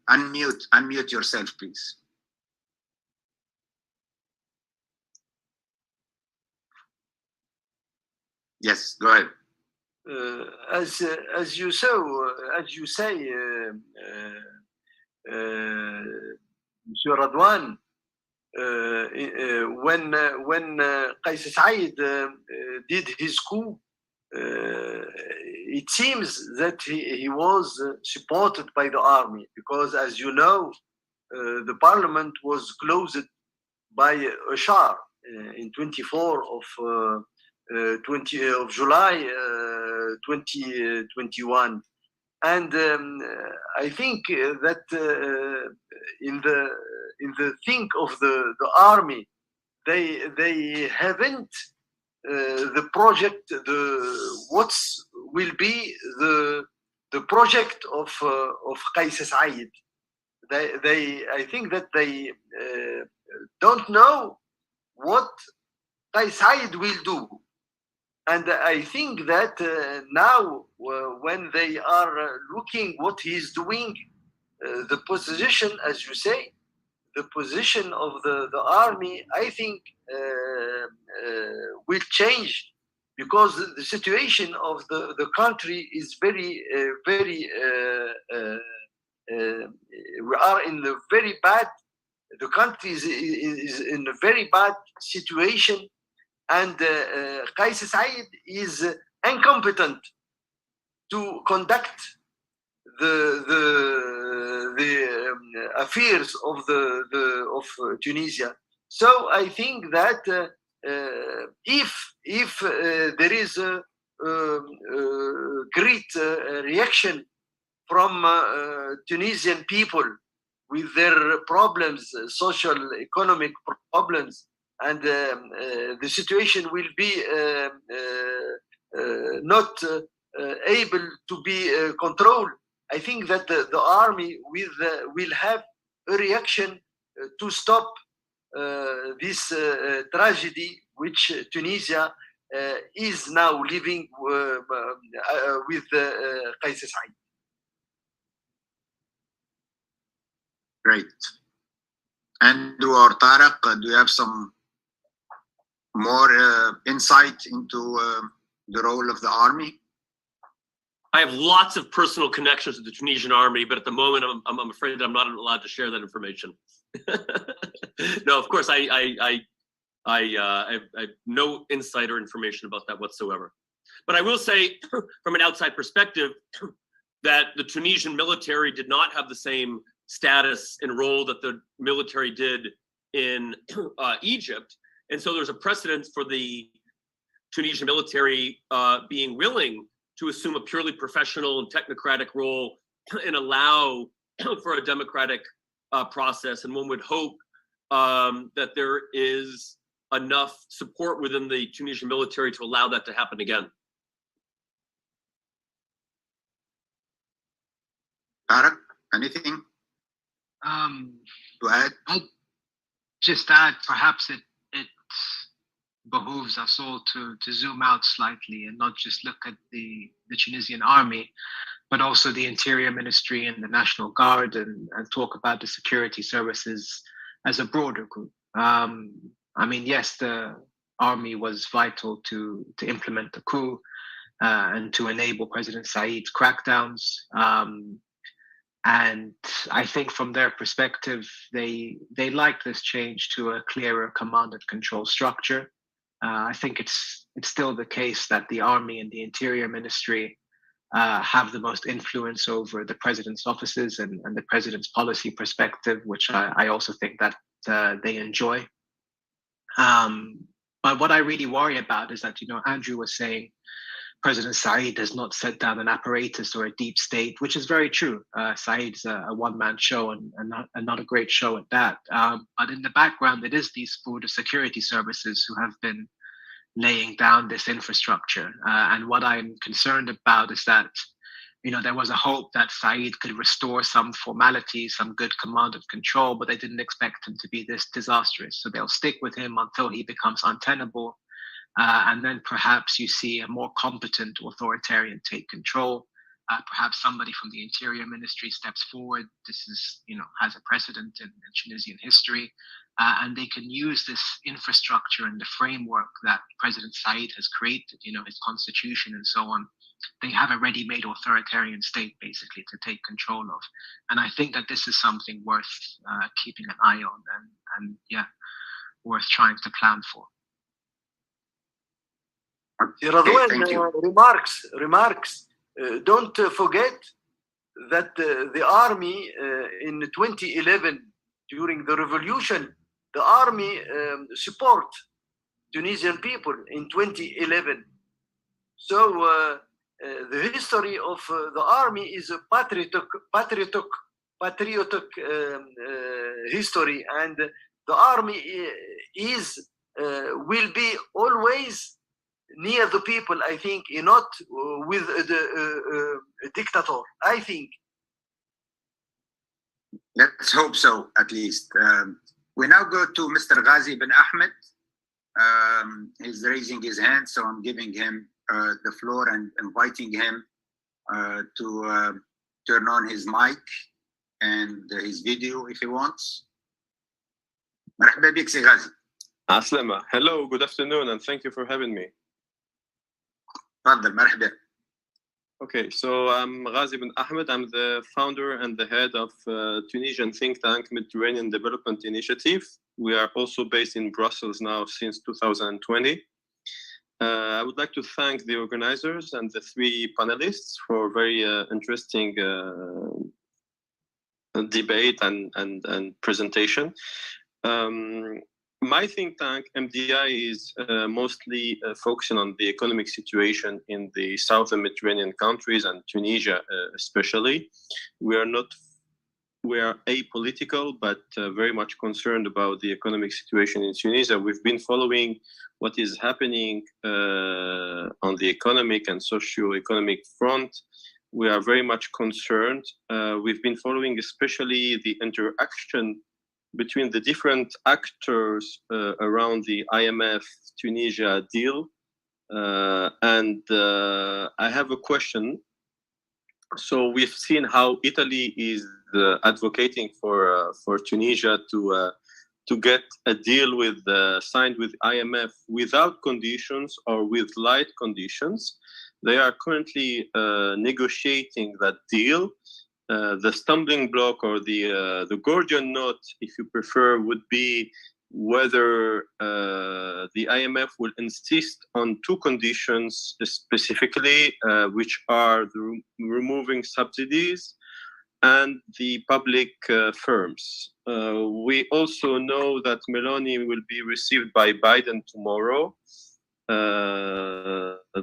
Unmute yourself, please. Yes, go ahead. As you say, Monsieur Radwan, when Qais Said did his coup, it seems that he was supported by the army, because, as you know, the parliament was closed by Ashar in 24 of July 2021. And I think that in the think of the army, they haven't the project, what will be the project of Qais Said. I think that they don't know what Qais Said will do. And I think that now, when they are looking what he's doing, the position, as you say, the position of the army, I think, will change, because the situation of the country is very, we are in a very bad, the country is in a very bad situation. And Qais Said is incompetent to conduct the affairs of of Tunisia. So I think that if there is a great reaction from Tunisian people with their problems, social, economic problems, and the situation will be not able to be controlled, I think that the army will have a reaction to stop this tragedy which Tunisia is now living with Qais Said. Great. And Tariq, do you have some more insight into the role of the army? I have lots of personal connections with the Tunisian army, but at the moment, I'm afraid that I'm not allowed to share that information. No, of course, I have no insider information about that whatsoever. But I will say, from an outside perspective, that the Tunisian military did not have the same status and role that the military did in Egypt. And so there's a precedent for the Tunisian military being willing to assume a purely professional and technocratic role and allow for a democratic process. And one would hope that there is enough support within the Tunisian military to allow that to happen again. Tariq, anything to add? I'll just add, perhaps it behooves us all to zoom out slightly and not just look at the Tunisian army, but also the Interior Ministry and the National Guard, and talk about the security services as a broader group. I mean, yes, the army was vital to implement the coup and to enable President Said's crackdowns. And I think from their perspective, they like this change to a clearer command and control structure. I think it's still the case that the army and the Interior Ministry have the most influence over the president's offices and the president's policy perspective, which I also think that they enjoy. But what I really worry about is that, Andrew was saying President Said has not set down an apparatus or a deep state, which is very true. Said's a one-man show and not a great show at that. But in the background, it is these border security services who have been laying down this infrastructure. And what I'm concerned about is that, there was a hope that Saeed could restore some formality, some good command of control, but they didn't expect him to be this disastrous. So they'll stick with him until he becomes untenable. And then perhaps you see a more competent authoritarian take control. Perhaps somebody from the Interior Ministry steps forward. This is, has a precedent in Tunisian history. And they can use this infrastructure and the framework that President Saeed has created, his constitution and so on. They have a ready-made authoritarian state, basically, to take control of. And I think that this is something worth keeping an eye on and worth trying to plan for. Thank you. Remarks. Don't forget that the army in 2011, during the revolution, the army support Tunisian people in 2011. So the history of the army is a patriotic history, and the army will be always near the people, I think, not with the dictator, I think. Let's hope so, at least. We now go to Mr. Ghazi bin Ahmed. He's raising his hand, so I'm giving him the floor and inviting him to turn on his mic and his video if he wants. مرحبا بك سي غازي. Aslama. Hello, good afternoon, and thank you for having me. تفضل مرحبا. Okay, so I'm Ghazi bin Ahmed. I'm the founder and the head of Tunisian think tank Mediterranean Development Initiative. We are also based in Brussels now since 2020. I would like to thank the organizers and the three panelists for very interesting debate and presentation. My think tank, MDI, is mostly focusing on the economic situation in the southern Mediterranean countries and Tunisia especially. We are apolitical, but very much concerned about the economic situation in Tunisia. We've been following what is happening on the economic and socio-economic front. We are very much concerned. We've been following especially the interaction between the different actors around the IMF-Tunisia deal. And I have a question. So we've seen how Italy is advocating for Tunisia to get a deal signed with IMF without conditions or with light conditions. They are currently negotiating that deal. The stumbling block or the Gordian knot, if you prefer, would be whether the IMF will insist on two conditions specifically, which are the removing subsidies and the public firms. We also know that Meloni will be received by Biden tomorrow.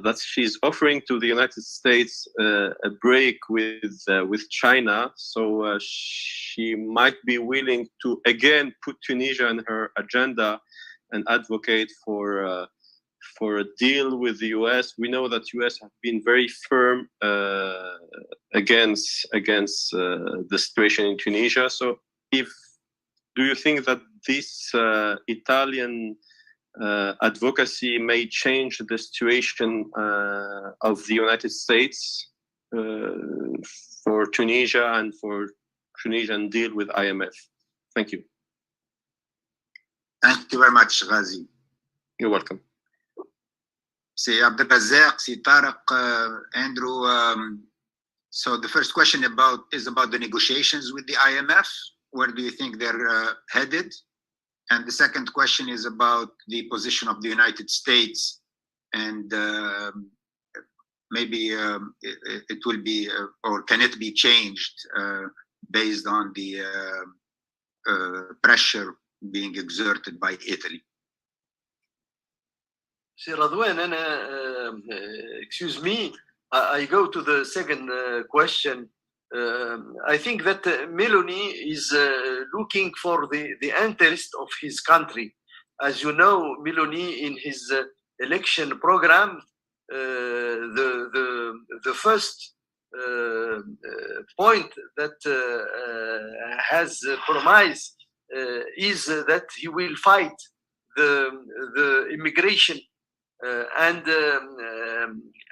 That she's offering to the United States a break with China, so she might be willing to again put Tunisia on her agenda and advocate for a deal with the U.S. We know that U.S. have been very firm against the situation in Tunisia. So, do you think that this Italian advocacy may change the situation of the United States for Tunisia and for Tunisian deal with IMF? Thank you. Thank you very much, Ghazi. You're welcome. See Abderazzak, see Tariq, Andrew. So the first question is about the negotiations with the IMF. Where do you think they're headed? And the second question is about the position of the United States, and maybe it will be, or can it be changed based on the pressure being exerted by Italy? Sir Radwan, excuse me, I go to the second question. I think that Meloni is looking for the interest of his country. As you know, Meloni in his election program, the first point that has promised is that he will fight the immigration. And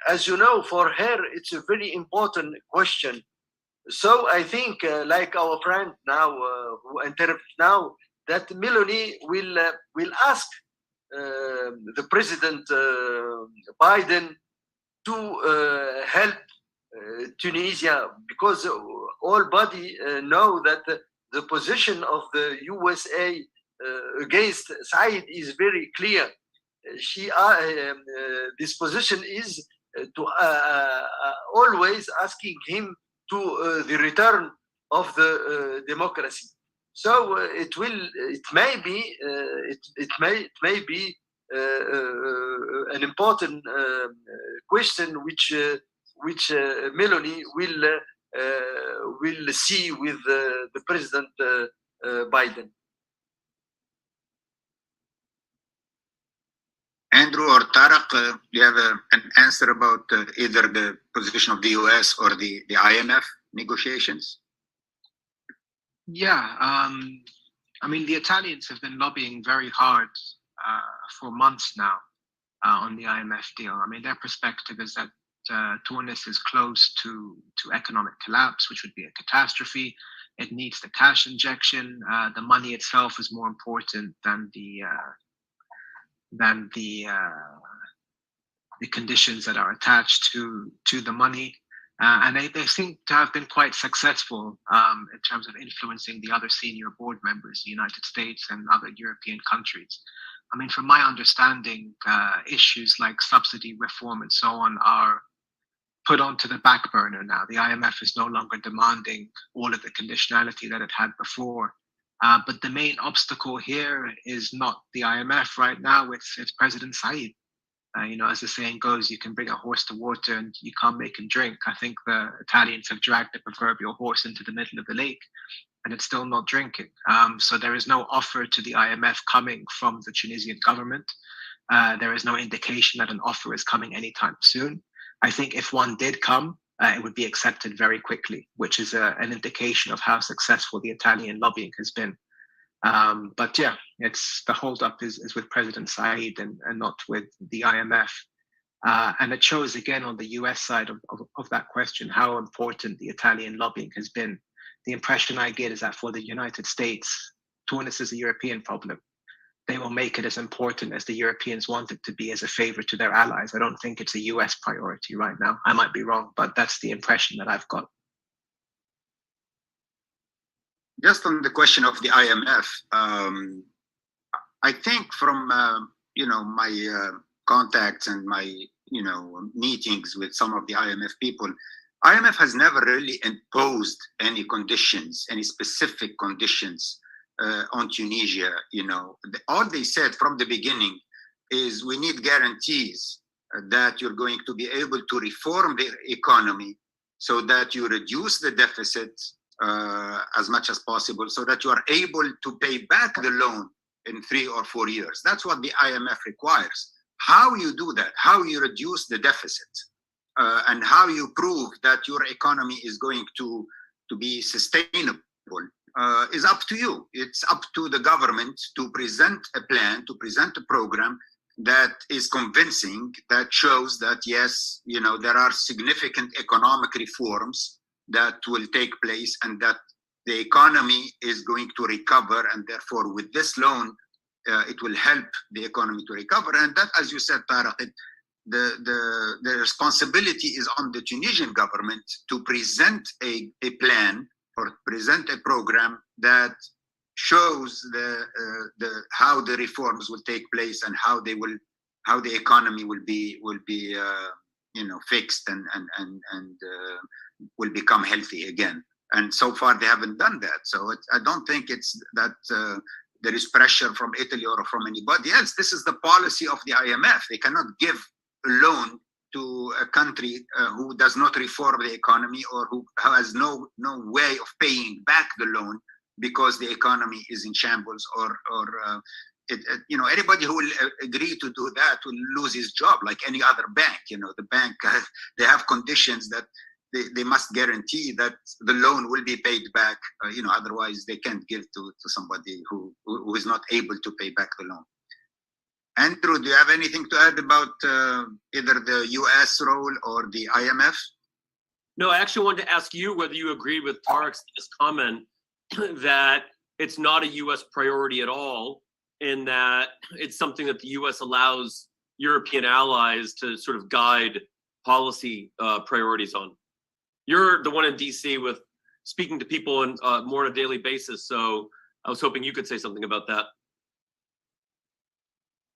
as you know, for her, it's a very important question. So I think, like our friend now, who interprets now, that Melanie will ask the President Biden to help Tunisia, because all body know that the position of the USA against Said is very clear. This position is to always asking him to the return of the democracy. So it may be an important question which Melanie will see with the President Biden. Andrew or Tarek, do you have an answer about either the position of the US or the IMF negotiations? Yeah, I mean, the Italians have been lobbying very hard for months now on the IMF deal. I mean, their perspective is that Tunis is close to economic collapse, which would be a catastrophe. It needs the cash injection. The money itself is more important than the conditions that are attached to the money. And they seem to have been quite successful in terms of influencing the other senior board members, the United States and other European countries. I mean, from my understanding, issues like subsidy reform and so on are put onto the back burner now. The IMF is no longer demanding all of the conditionality that it had before. But the main obstacle here is not the IMF right now, it's President Said. You know, as the saying goes, you can bring a horse to water and you can't make him drink. I think the Italians have dragged the proverbial horse into the middle of the lake and it's still not drinking. So there is no offer to the IMF coming from the Tunisian government. There is no indication that an offer is coming anytime soon. I think if one did come, it would be accepted very quickly, which is an indication of how successful the Italian lobbying has been. But yeah, it's the holdup is with President Said and not with the IMF. And it shows again on the US side of that question how important the Italian lobbying has been. The impression I get is that for the United States, Tunis is a European problem. They will make it as important as the Europeans want it to be as a favor to their allies. I don't think it's a US priority right now. I might be wrong, but that's the impression that I've got. Just on the question of the IMF, I think from my contacts and my meetings with some of the IMF people, IMF has never really imposed any conditions, any specific conditions on Tunisia. All they said from the beginning is we need guarantees that you're going to be able to reform the economy so that you reduce the deficit as much as possible, so that you are able to pay back the loan in 3 or 4 years. That's what the IMF requires. How you do that, how you reduce the deficit, and how you prove that your economy is going to be sustainable is up to you. It's up to the government to present a plan, to present a program that is convincing, that shows that yes, there are significant economic reforms that will take place and that the economy is going to recover, and therefore with this loan it will help the economy to recover. And that, as you said, Tarek, the responsibility is on the Tunisian government to present a plan or present a program that shows how the reforms will take place and how the economy will be fixed and will become healthy again. And so far they haven't done that. So I don't think it's that there is pressure from Italy or from anybody else. This is the policy of the IMF. They cannot give a loan to a country who does not reform the economy or who has no way of paying back the loan because the economy is in shambles or anybody who will agree to do that will lose his job like any other bank. The bank, they have conditions that they must guarantee that the loan will be paid back. Otherwise they can't give to somebody who is not able to pay back the loan. Andrew, do you have anything to add about either the US role or the IMF? No, I actually wanted to ask you whether you agreed with Tariq's comment that it's not a US priority at all, in that it's something that the US allows European allies to sort of guide policy priorities on. You're the one in DC with speaking to people more on a daily basis, so I was hoping you could say something about that.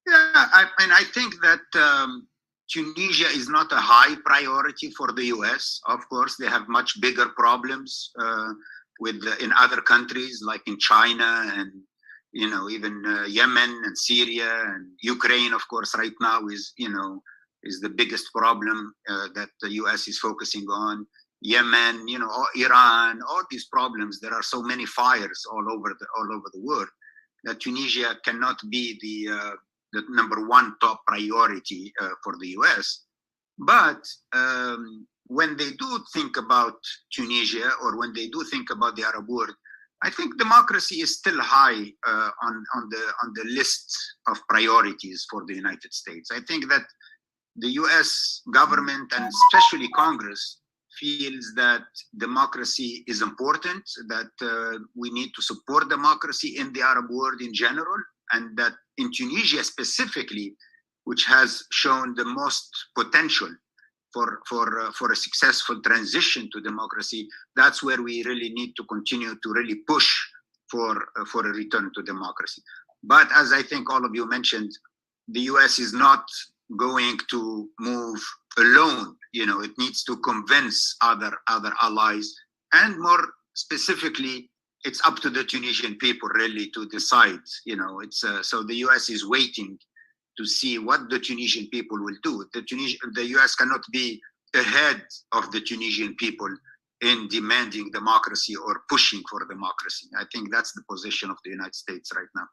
Yeah, I think that Tunisia is not a high priority for the US. Of course, they have much bigger problems in other countries, like in China and even Yemen and Syria and Ukraine. Of course, right now is the biggest problem that the US is focusing on. Yemen, Iran, all these problems. There are so many fires all over the world that Tunisia cannot be the number one top priority for the US. But when they do think about Tunisia, or when they do think about the Arab world, I think democracy is still high on the list of priorities for the United States. I think that the US government, and especially Congress, feels that democracy is important, that we need to support democracy in the Arab world in general, and that in Tunisia specifically, which has shown the most potential for a successful transition to democracy, that's where we really need to continue to really push for a return to democracy. But as I think all of you mentioned, the US is not going to move alone. It needs to convince other allies, and more specifically, it's up to the Tunisian people really to decide. So the US is waiting to see what the Tunisian people will do. The US cannot be ahead of the Tunisian people in demanding democracy or pushing for democracy. I think that's the position of the United States right now.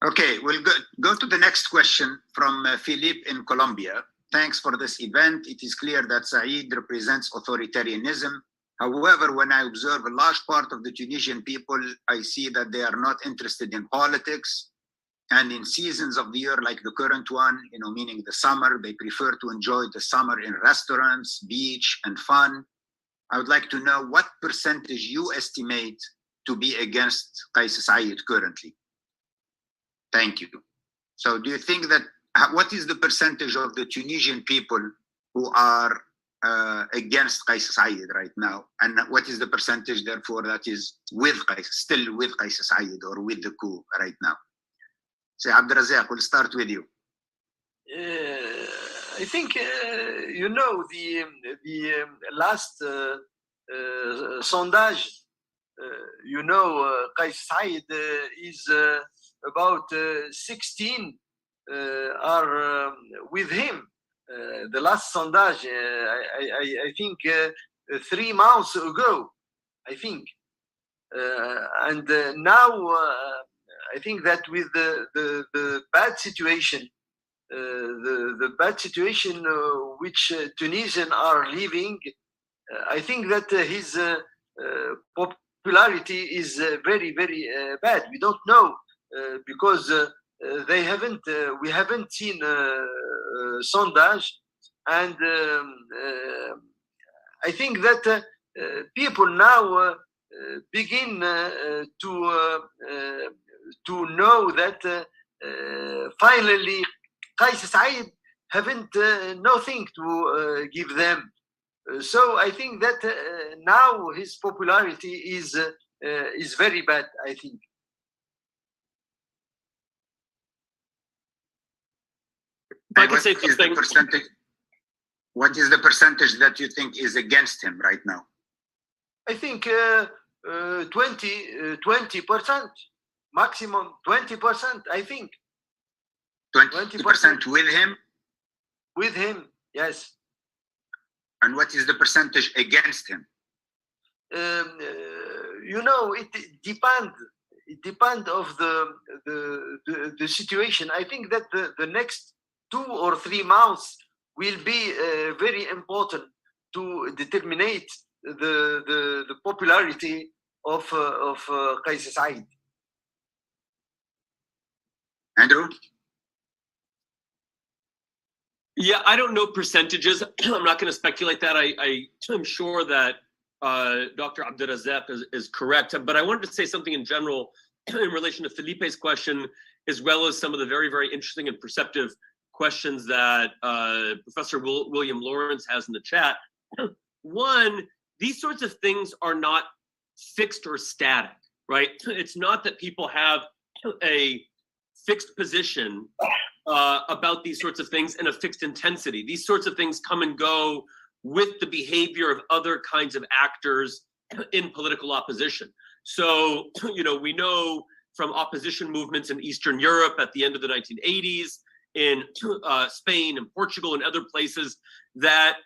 Okay, we'll go to the next question from Philippe in Colombia. Thanks for this event. It is clear that Said represents authoritarianism. However, when I observe a large part of the Tunisian people, I see that they are not interested in politics. And in seasons of the year like the current one, meaning the summer, they prefer to enjoy the summer in restaurants, beach, and fun. I would like to know what percentage you estimate to be against Qais Said currently. Thank you. So do you think that, what is the percentage of the Tunisian people who are against Qais Said right now? And what is the percentage, therefore, that is still with Qais Said or with the coup right now? So Abderazzak, we'll start with you. I think, the last sondage, Qais Said is about 16 are with him. The last sondage, I think 3 months ago, I think. And now I think that with the bad situation, the bad situation which Tunisians are living, I think that his popularity is very, very bad. We don't know because we haven't seen sondage, and I think that people now begin to know that finally Qais Said haven't nothing to give them. So I think that now his popularity is very bad, I think. I can say something. What is the percentage that you think is against him right now? I think 20%, maximum 20%, I think. 20% with him? With him, yes. And what is the percentage against him? It it depends of the situation. I think that the next 2 or 3 months will be very important to determine the popularity of Qais Said. Andrew? Yeah, I don't know percentages. I'm not going to speculate that. I'm sure that Dr. Abderazzak is correct, but I wanted to say something in general in relation to Felipe's question, as well as some of the very, very interesting and perceptive questions that Professor William Lawrence has in the chat. One, these sorts of things are not fixed or static, right? It's not that people have a fixed position about these sorts of things and a fixed intensity. These sorts of things come and go with the behavior of other kinds of actors in political opposition. So, we know from opposition movements in Eastern Europe at the end of the 1980s, in Spain and Portugal and other places, that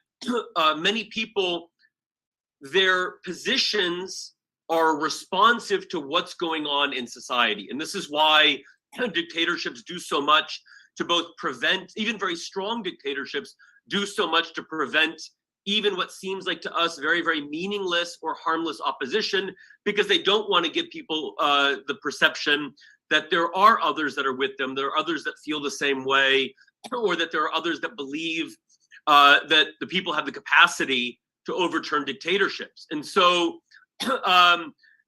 many people, their positions are responsive to what's going on in society. And this is why dictatorships do so much to both prevent, even very strong dictatorships do so much to prevent even what seems like to us very, very meaningless or harmless opposition, because they don't want to give people the perception that there are others that are with them, there are others that feel the same way, or that there are others that believe that the people have the capacity to overturn dictatorships. And so,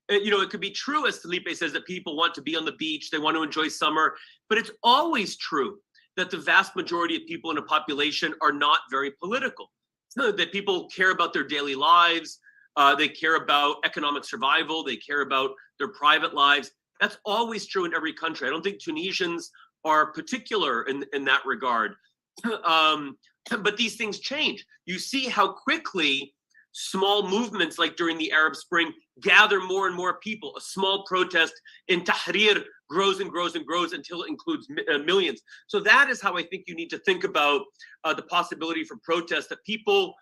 it could be true, as Felipe says, that people want to be on the beach, they want to enjoy summer, but it's always true that the vast majority of people in a population are not very political, that people care about their daily lives, they care about economic survival, they care about their private lives. That's always true in every country. I don't think Tunisians are particular in that regard. But these things change. You see how quickly small movements like during the Arab Spring gather more and more people. A small protest in Tahrir grows and grows and grows until it includes millions. So that is how I think you need to think about the possibility for protest, that people,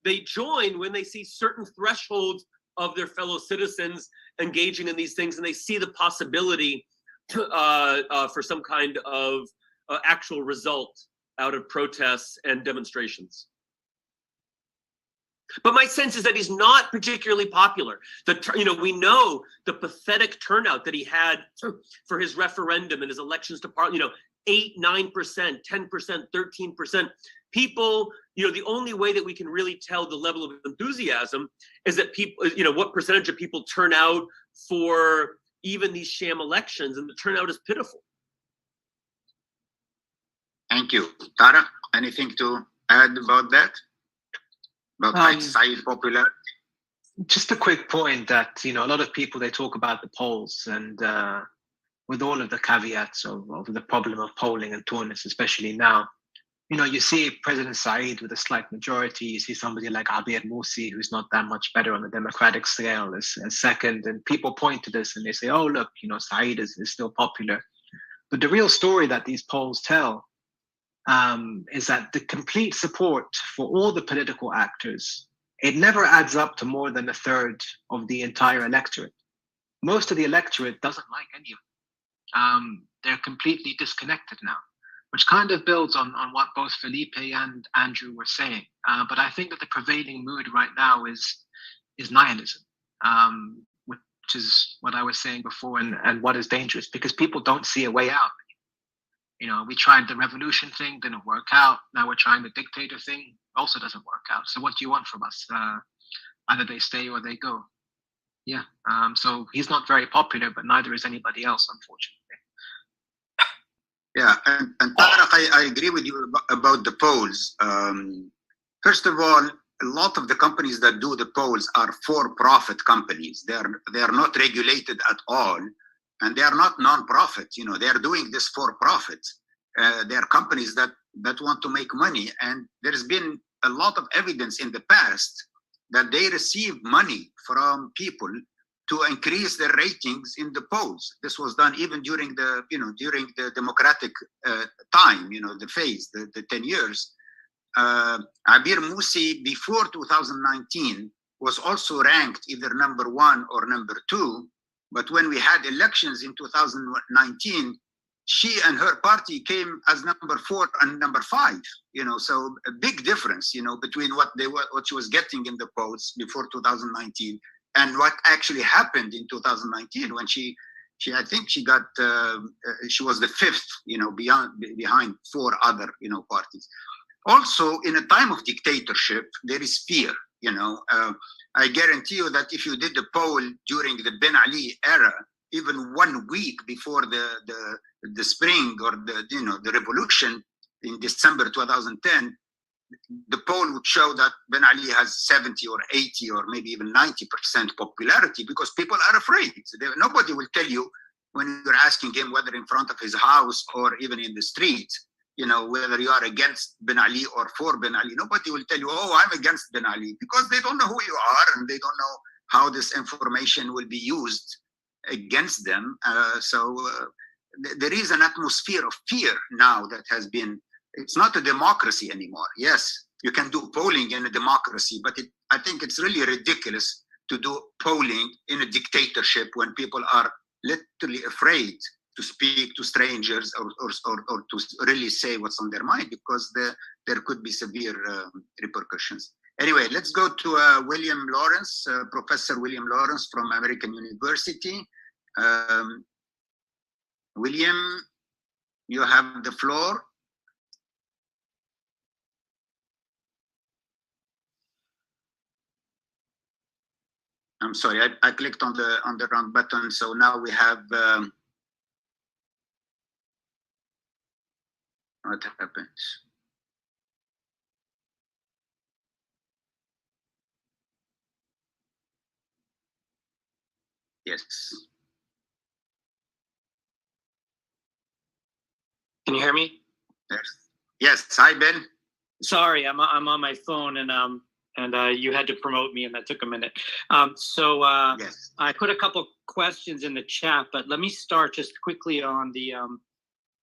they join when they see certain thresholds of their fellow citizens engaging in these things, and they see the possibility for some kind of actual result out of protests and demonstrations. But my sense is that he's not particularly popular. We know the pathetic turnout that he had for his referendum and his elections to parliament, 8, 9%, 10%, 13%. People, the only way that we can really tell the level of enthusiasm is that people, what percentage of people turn out for even these sham elections, and the turnout is pitiful. Thank you. Tara, anything to add about that? About Qais Said popularity? Just a quick point that, a lot of people, they talk about the polls, and with all of the caveats of the problem of polling in Tunis, especially now, you see President Said with a slight majority, you see somebody like Abir Morsi, who's not that much better on the democratic scale, as second, and people point to this and they say, oh, look, Said is still popular. But the real story that these polls tell is that the complete support for all the political actors, it never adds up to more than a third of the entire electorate. Most of the electorate doesn't like any of them. They're completely disconnected now, which kind of builds on what both Felipe and Andrew were saying. But I think that the prevailing mood right now is nihilism, which is what I was saying before, and what is dangerous, because people don't see a way out. We tried the revolution thing, didn't work out. Now we're trying the dictator thing, also doesn't work out. So what do you want from us? Either they stay or they go. Yeah. So he's not very popular, but neither is anybody else, unfortunately. Yeah, and Tarek, I agree with you about the polls. First of all, a lot of the companies that do the polls are for-profit companies. They are not regulated at all. And they are not non-profit, they are doing this for profit. They are companies that want to make money. And there's been a lot of evidence in the past that they receive money from people to increase their ratings in the polls. This was done even during the democratic time, the phase, the 10 years. Abir Morsi before 2019 was also ranked either number 1 or number 2 But when we had elections in 2019, she and her party came as number 4 and number 5. So a big difference, between what she was getting in the polls before 2019 and what actually happened in 2019 when I think she got she was the 5th, behind 4 other parties. Also, in a time of dictatorship, there is fear. I guarantee you that if you did the poll during the Ben Ali era, even 1 week before the spring or the revolution in December 2010, the poll would show that Ben Ali has 70 or 80 or maybe even 90% popularity, because people are afraid. Nobody will tell you when you're asking him, whether in front of his house or even in the street, whether you are against Ben Ali or for Ben Ali. Nobody will tell you, oh, I'm against Ben Ali, because they don't know who you are and they don't know how this information will be used against them. There is an atmosphere of fear now that has been, it's not a democracy anymore. Yes, you can do polling in a democracy, but I think it's really ridiculous to do polling in a dictatorship when people are literally afraid to speak to strangers or to really say what's on their mind, because there could be severe repercussions. Anyway, let's go to William Lawrence, Professor William Lawrence from American University. William, you have the floor. I'm sorry, I clicked on the wrong button, so now we have what happens? Yes. Can you hear me? Yes. Hi, Ben. Sorry, I'm on my phone, and you had to promote me, and that took a minute. Yes. I put a couple questions in the chat, but let me start just quickly on the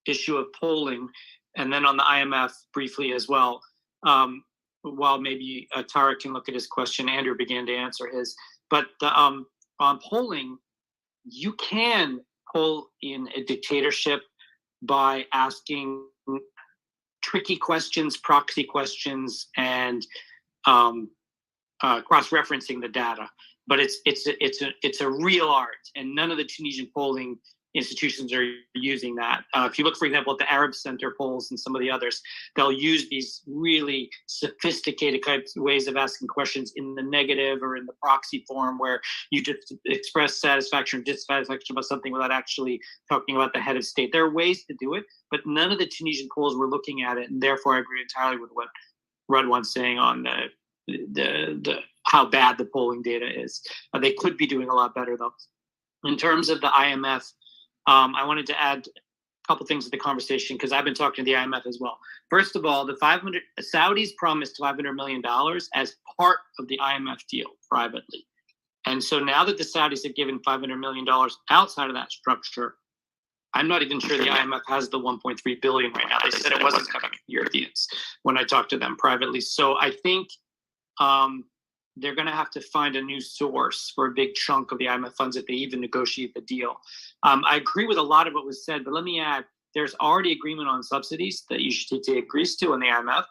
issue of polling, and then on the IMF briefly as well. While maybe Tariq can look at his question, Andrew began to answer his. But on polling, you can poll in a dictatorship by asking tricky questions, proxy questions, and cross-referencing the data. But it's a real art, and none of the Tunisian polling institutions are using that. If you look, for example, at the Arab Center polls and some of the others, they'll use these really sophisticated types of ways of asking questions in the negative or in the proxy form, where you just express satisfaction or dissatisfaction about something without actually talking about the head of state. There are ways to do it, but none of the Tunisian polls were looking at it, and therefore I agree entirely with what Radwan's saying on the how bad the polling data is. They could be doing a lot better, though. In terms of the IMF, I wanted to add a couple things to the conversation, because I've been talking to the IMF as well. First of all, the Saudis promised $500 million as part of the IMF deal privately. And so now that the Saudis have given $500 million outside of that structure, I'm not even sure the IMF has the 1.3 billion right now. They said it wasn't coming to Europeans when I talked to them privately. So I think they're going to have to find a new source for a big chunk of the IMF funds if they even negotiate the deal. I agree with a lot of what was said, but let me add, there's already agreement on subsidies that UGTT agrees to in the IMF.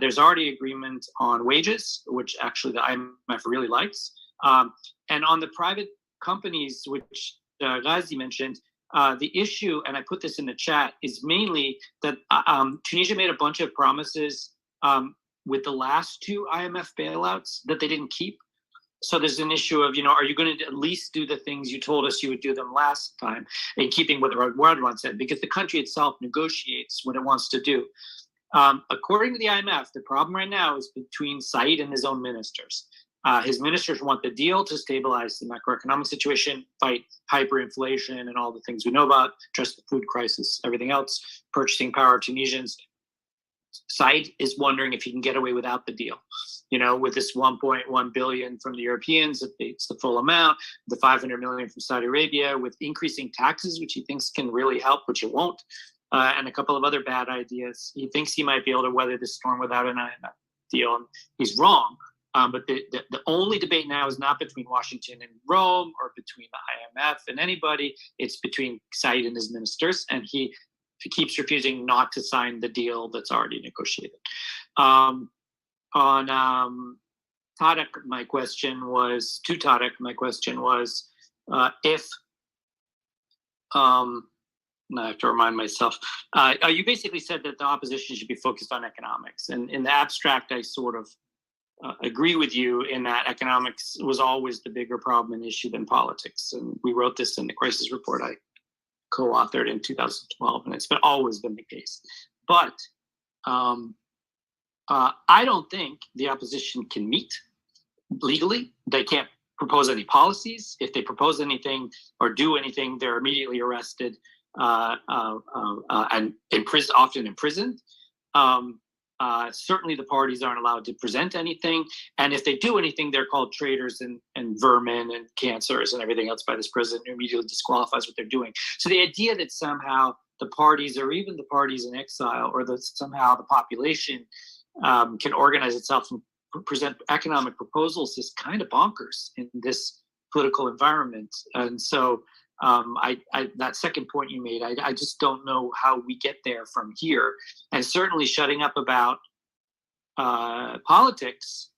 There's already agreement on wages, which actually the IMF really likes. And on the private companies, which Ghazi mentioned, the issue, and I put this in the chat, is mainly that Tunisia made a bunch of promises with the last 2 IMF bailouts that they didn't keep. So there's an issue of, are you going to at least do the things you told us you would do them last time, in keeping with what Radwan said, because the country itself negotiates what it wants to do. According to the IMF, the problem right now is between Said and his own ministers. His ministers want the deal to stabilize the macroeconomic situation, fight hyperinflation and all the things we know about, address the food crisis, everything else, purchasing power of Tunisians. Said is wondering if he can get away without the deal, with this 1.1 billion from the Europeans, if it's the full amount, the 500 million from Saudi Arabia, with increasing taxes, which he thinks can really help, which it won't, and a couple of other bad ideas. He thinks he might be able to weather this storm without an IMF deal, and he's wrong. But the only debate now is not between Washington and Rome or between the IMF and anybody. It's between Said and his ministers, and he keeps refusing not to sign the deal that's already negotiated. On Tarek, my question was if I have to remind myself. You basically said that the opposition should be focused on economics, and in the abstract, I sort of agree with you in that economics was always the bigger problem and issue than politics. And we wrote this in the crisis report I co-authored in 2012, and it's always been the case. But I don't think the opposition can meet legally. They can't propose any policies. If they propose anything or do anything, they're immediately arrested and often imprisoned. Certainly the parties aren't allowed to present anything. And if they do anything, they're called traitors and vermin and cancers and everything else by this president, who immediately disqualifies what they're doing. So the idea that somehow the parties, or even the parties in exile, or that somehow the population can organize itself and present economic proposals is kind of bonkers in this political environment. And so that second point you made, I just don't know how we get there from here. And certainly shutting up about politics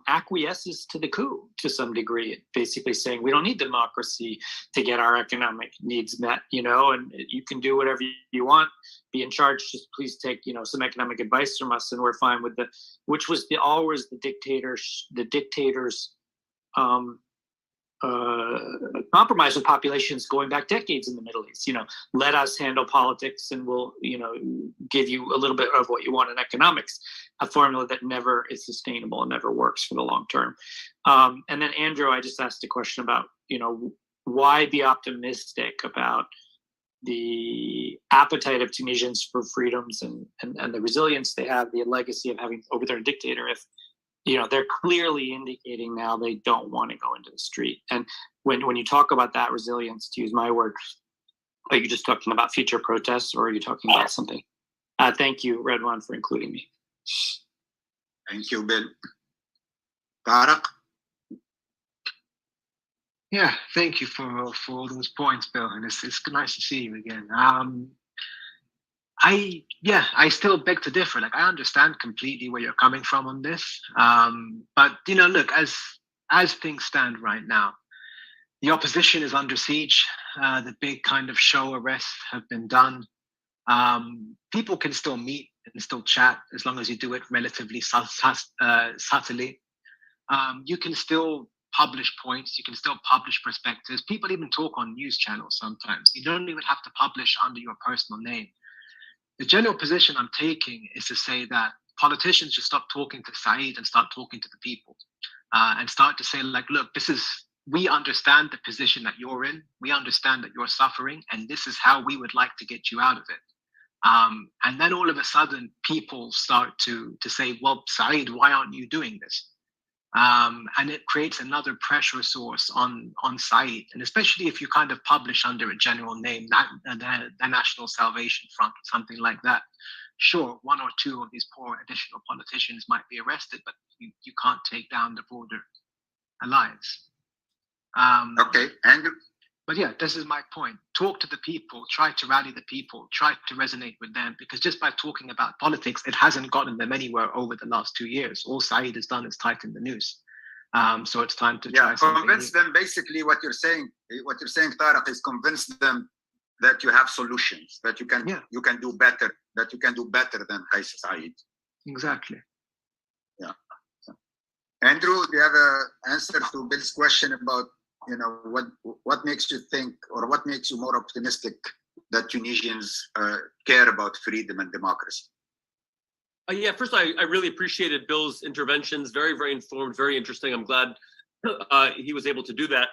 acquiesces to the coup to some degree, basically saying we don't need democracy to get our economic needs met, and you can do whatever you want, be in charge, just please take, some economic advice from us, and we're fine with which was always the dictators' compromise with populations going back decades in the Middle East. Let us handle politics and we'll, give you a little bit of what you want in economics, a formula that never is sustainable and never works for the long term. And then Andrew, I just asked a question about, why be optimistic about the appetite of Tunisians for freedoms and the resilience they have, the legacy of having overthrown a dictator, if they're clearly indicating now they don't want to go into the street. And when you talk about that resilience, to use my word, are you just talking about future protests, or are you talking about something? Thank you, Redwan, for including me. Thank you, Bill. Tarek? Yeah, thank you for all those points, Bill. And it's nice to see you again. I still beg to differ. I understand completely where you're coming from on this. But look, as things stand right now, the opposition is under siege. The big kind of show arrests have been done. People can still meet and still chat as long as you do it relatively subtly. You can still publish points. You can still publish perspectives. People even talk on news channels sometimes. You don't even have to publish under your personal name. The general position I'm taking is to say that politicians should stop talking to Said and start talking to the people, and start to say, look, we understand the position that you're in. We understand that you're suffering, and this is how we would like to get you out of it. And then all of a sudden, people start to say, well, Said, why aren't you doing this? And it creates another pressure source on Said, and especially if you kind of publish under a general name, the National Salvation Front or something like that. Sure, one or two of these poor additional politicians might be arrested, but you can't take down the broader alliance. Okay, Andrew? But yeah, this is my point. Talk to the people, try to rally the people, try to resonate with them, because just by talking about politics, it hasn't gotten them anywhere over the last 2 years. All Said has done is tighten the noose. So it's time to try something convince new. them. Basically, what you're saying, Tarek, is convince them that you have solutions, that you can do better, that you can do better than Qais Said. Exactly. Yeah. Andrew, do you have an answer to Bill's question about what makes you think, or what makes you more optimistic that Tunisians care about freedom and democracy? Yeah, first, I really appreciated Bill's interventions. Very, very informed, very interesting. I'm glad he was able to do that.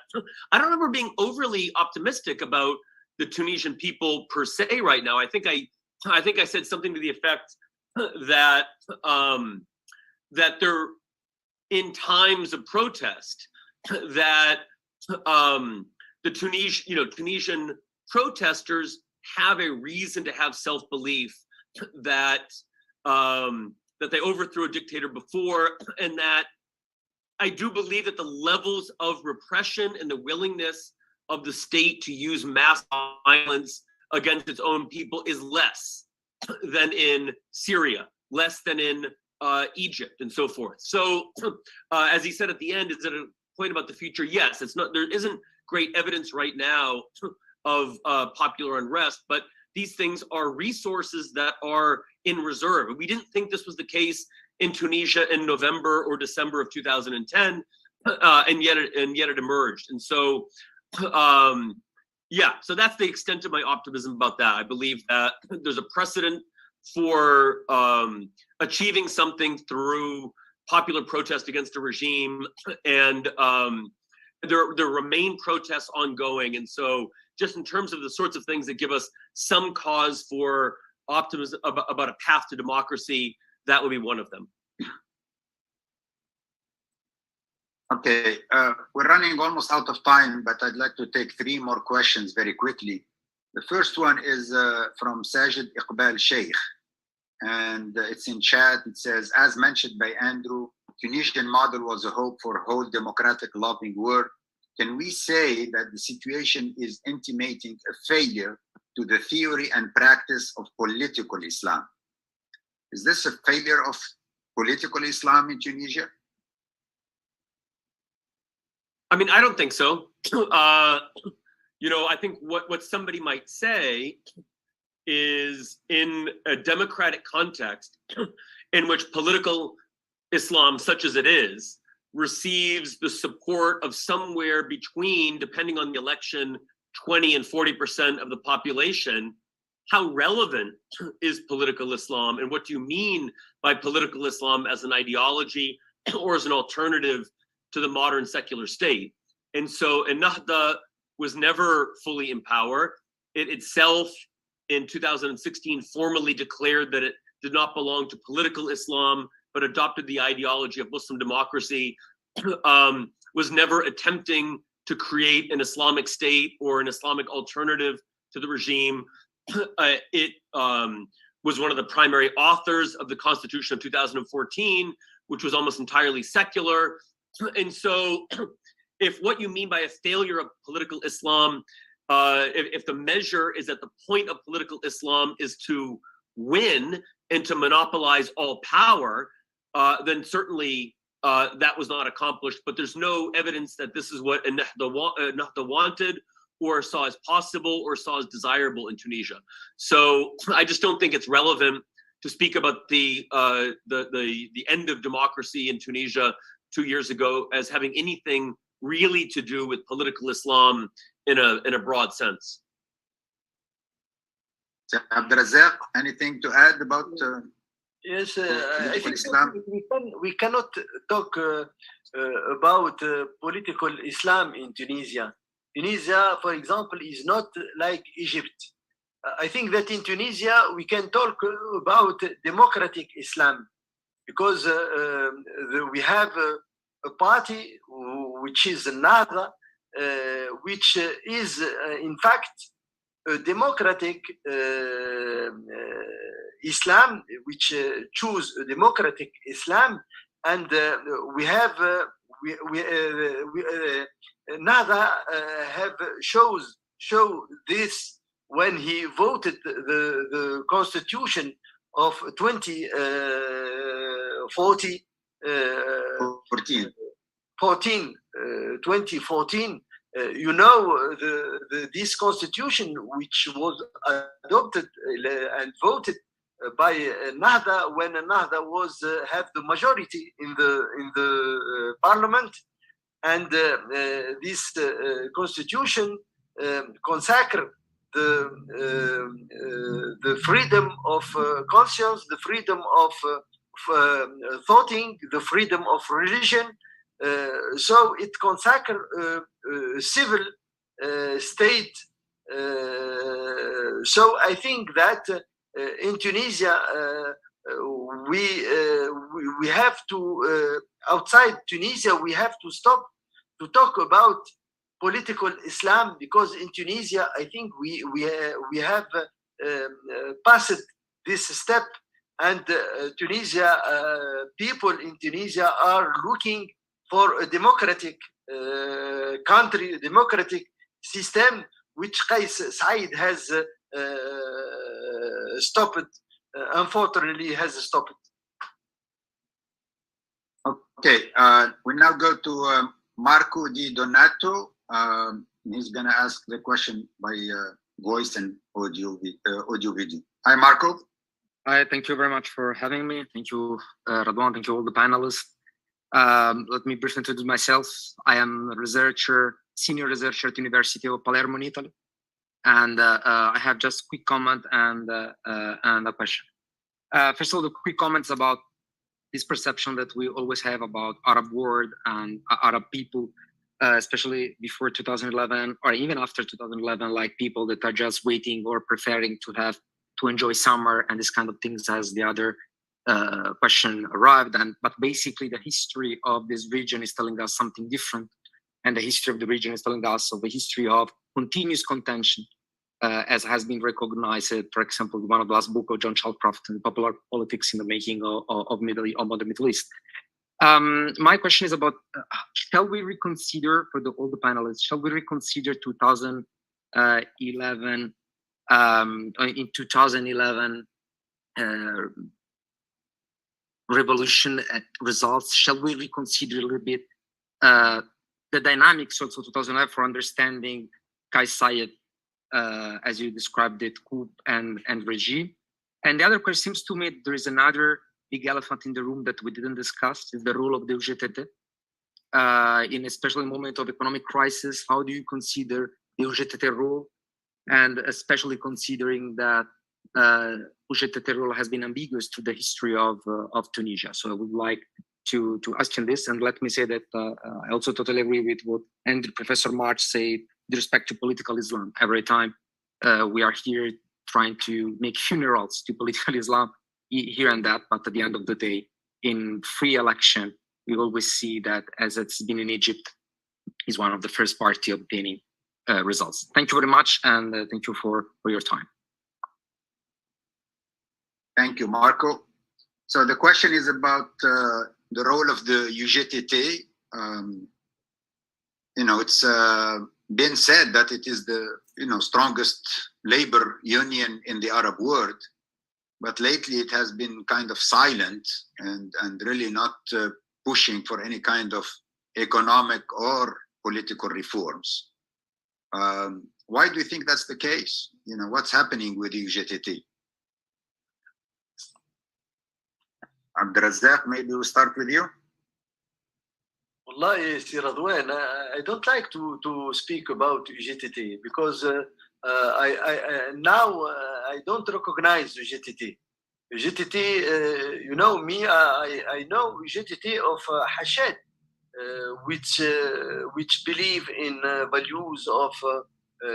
I don't remember being overly optimistic about the Tunisian people per se right now. I think I said something to the effect that that they're in times of protest, that the Tunisian protesters have a reason to have self-belief that that they overthrew a dictator before, and that I do believe that the levels of repression and the willingness of the state to use mass violence against its own people is less than in Syria, less than in Egypt, and so forth. So, as he said at the end, is it a point about the future? Yes, it's not. There isn't great evidence right now of popular unrest, but these things are resources that are in reserve. We didn't think this was the case in Tunisia in November or December of 2010, and yet it emerged. And so, yeah, so that's the extent of my optimism about that. I believe that there's a precedent for achieving something through popular protest against a regime, and there remain protests ongoing. And so, just in terms of the sorts of things that give us some cause for optimism about a path to democracy, that would be one of them. Okay, we're running almost out of time, but I'd like to take 3 more questions very quickly. The first one is from Sajid Iqbal Sheikh, and it's in chat. It says, as mentioned by Andrew, Tunisian model was a hope for a whole democratic loving world. Can we say that the situation is intimating a failure to the theory and practice of political Islam? Is this a failure of political Islam in Tunisia? I mean, I don't think so. I think what somebody might say is, in a democratic context in which political Islam, such as it is, receives the support of somewhere between, depending on the election, 20 and 40% of the population, how relevant is political Islam, and what do you mean by political Islam as an ideology or as an alternative to the modern secular state? And so Ennahda was never fully in power. It itself, in 2016, formally declared that it did not belong to political Islam, but adopted the ideology of Muslim democracy, was never attempting to create an Islamic state or an Islamic alternative to the regime. It was one of the primary authors of the Constitution of 2014, which was almost entirely secular. And so, if what you mean by a failure of political Islam, if the measure is that the point of political Islam is to win and to monopolize all power, then certainly that was not accomplished. But there's no evidence that this is what Ennahda wanted, or saw as possible, or saw as desirable in Tunisia. So I just don't think it's relevant to speak about the end of democracy in Tunisia 2 years ago as having anything really to do with political Islam in a broad sense. Abderazzak, anything to add about Yes, I think Islam? we cannot talk about political Islam in Tunisia. Tunisia, for example, is not like Egypt. I think that in Tunisia we can talk about democratic Islam, because we have a party which is Nidaa, which is in fact a democratic Islam, which choose a democratic Islam, and we have Nidaa have show this when he voted the constitution of 2014. This constitution, which was adopted and voted by Nidaa when Nidaa was have the majority in the parliament, and this constitution consacred the freedom of conscience, the freedom of thoughting, the freedom of religion. So it consacred civil state. So I think that in Tunisia we have to outside Tunisia we have to stop to talk about political Islam, because in Tunisia I think we have passed this step, and Tunisia people in Tunisia are looking for a democratic country, a democratic system, which Qais Said has stopped, unfortunately has stopped. Okay, we now go to Marco Di Donato. He's going to ask the question by voice and audio video. Hi, Marco. Hi, thank you very much for having me. Thank you, Radwan. Thank you, all the panelists. Let me briefly introduce myself. I am a senior researcher at the University of Palermo in Italy. And I have just a quick comment and a question. First of all, the quick comments about this perception that we always have about Arab world and Arab people, especially before 2011 or even after 2011, like people that are just waiting or preferring to enjoy summer and this kind of things as the other question arrived. But basically the history of this region is telling us something different. And the history of the region is telling us of a history of continuous contention, as has been recognized, for example, one of the last book of John Shalcroft, Popular Politics in the Making of the Middle East. My question is about, shall we reconsider, for all the panelists, shall we reconsider 2011, in 2011 revolution results? Shall we reconsider a little bit the dynamics also 2011 for understanding Qais Said, as you described it, coup and regime? And the other question seems to me there is another big elephant in the room that we didn't discuss, is the role of the UGTT. In especially moment of economic crisis, how do you consider the UGTT role? And especially considering that UGTT role has been ambiguous to the history of Tunisia. So I would like to ask you this, and let me say that I also totally agree with what Professor March said with respect to political Islam. Every time we are here trying to make funerals to political Islam here and that, but at the end of the day, in free election, we always see that, as it's been in Egypt, is one of the first party obtaining results. Thank you very much, and thank you for your time. Thank you, Marco. So the question is about the role of the UGTT. It's been said that it is the strongest labor union in the Arab world, but lately it has been kind of silent and really not pushing for any kind of economic or political reforms. Why do you think that's the case? What's happening with the UGTT? Abderazzak, maybe we'll start with you. Wallahi, Sir Radwan, I don't like to speak about UGTT because I don't recognize UGTT. UGTT, me, I know UGTT of Hashad, which believe in values of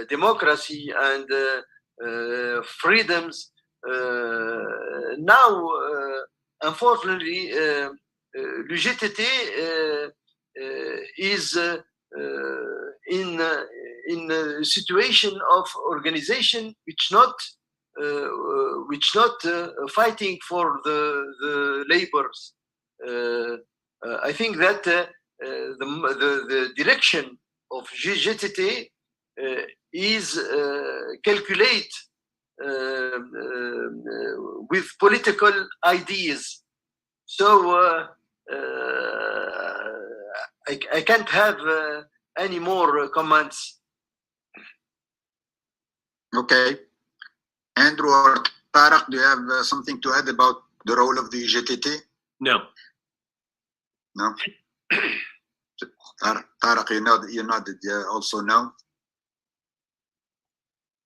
democracy and freedoms. Now, unfortunately, l'UGTT is in a situation of organization which not fighting for the labors. I think that the direction of UGTT is calculate with political ideas. So I can't have any more comments. Okay. Andrew or Tarek, do you have something to add about the role of the UGTT? No. No? Tarek, you nodded also no?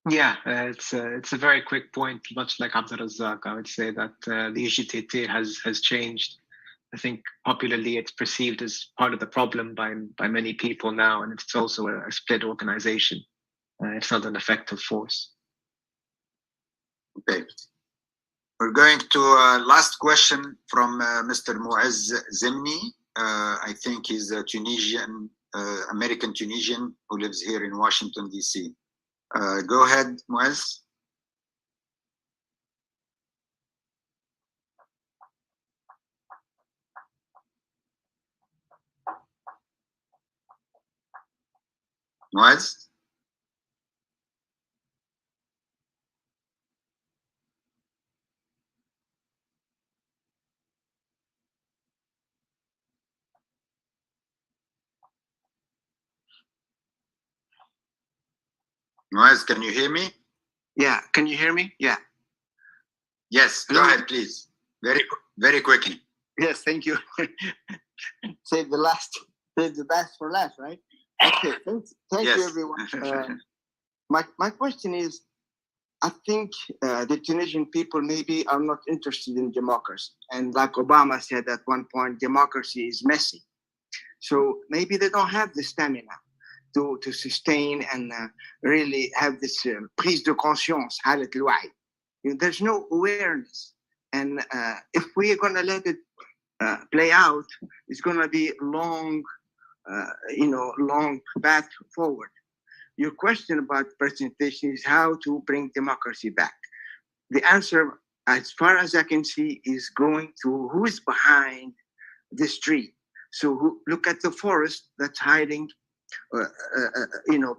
Yeah, it's a very quick point. Much like Abderazzak, I would say that the UGTT has changed. I think popularly it's perceived as part of the problem by many people now, and it's also a split organization. It's not an effective force. Okay. We're going to last question from Mr. Muaz Zemni. I think he's a Tunisian, American Tunisian who lives here in Washington, D.C. Go ahead, Muaz. Muaz? Muaz, can you hear me? Yeah, can you hear me? Yeah. Yes, go ahead, please. Very quickly. Yes, thank you. Save the best for last, right? Okay, thank Yes. you, everyone. My question is, I think the Tunisian people maybe are not interested in democracy. And like Obama said at one point, democracy is messy. So maybe they don't have the stamina to sustain and really have this prise de conscience, حالة الوعي. There's no awareness. And if we are going to let it play out, it's going to be long path forward. Your question about presentation is how to bring democracy back. The answer, as far as I can see, is going to who is behind this tree. So look at the forest that's hiding,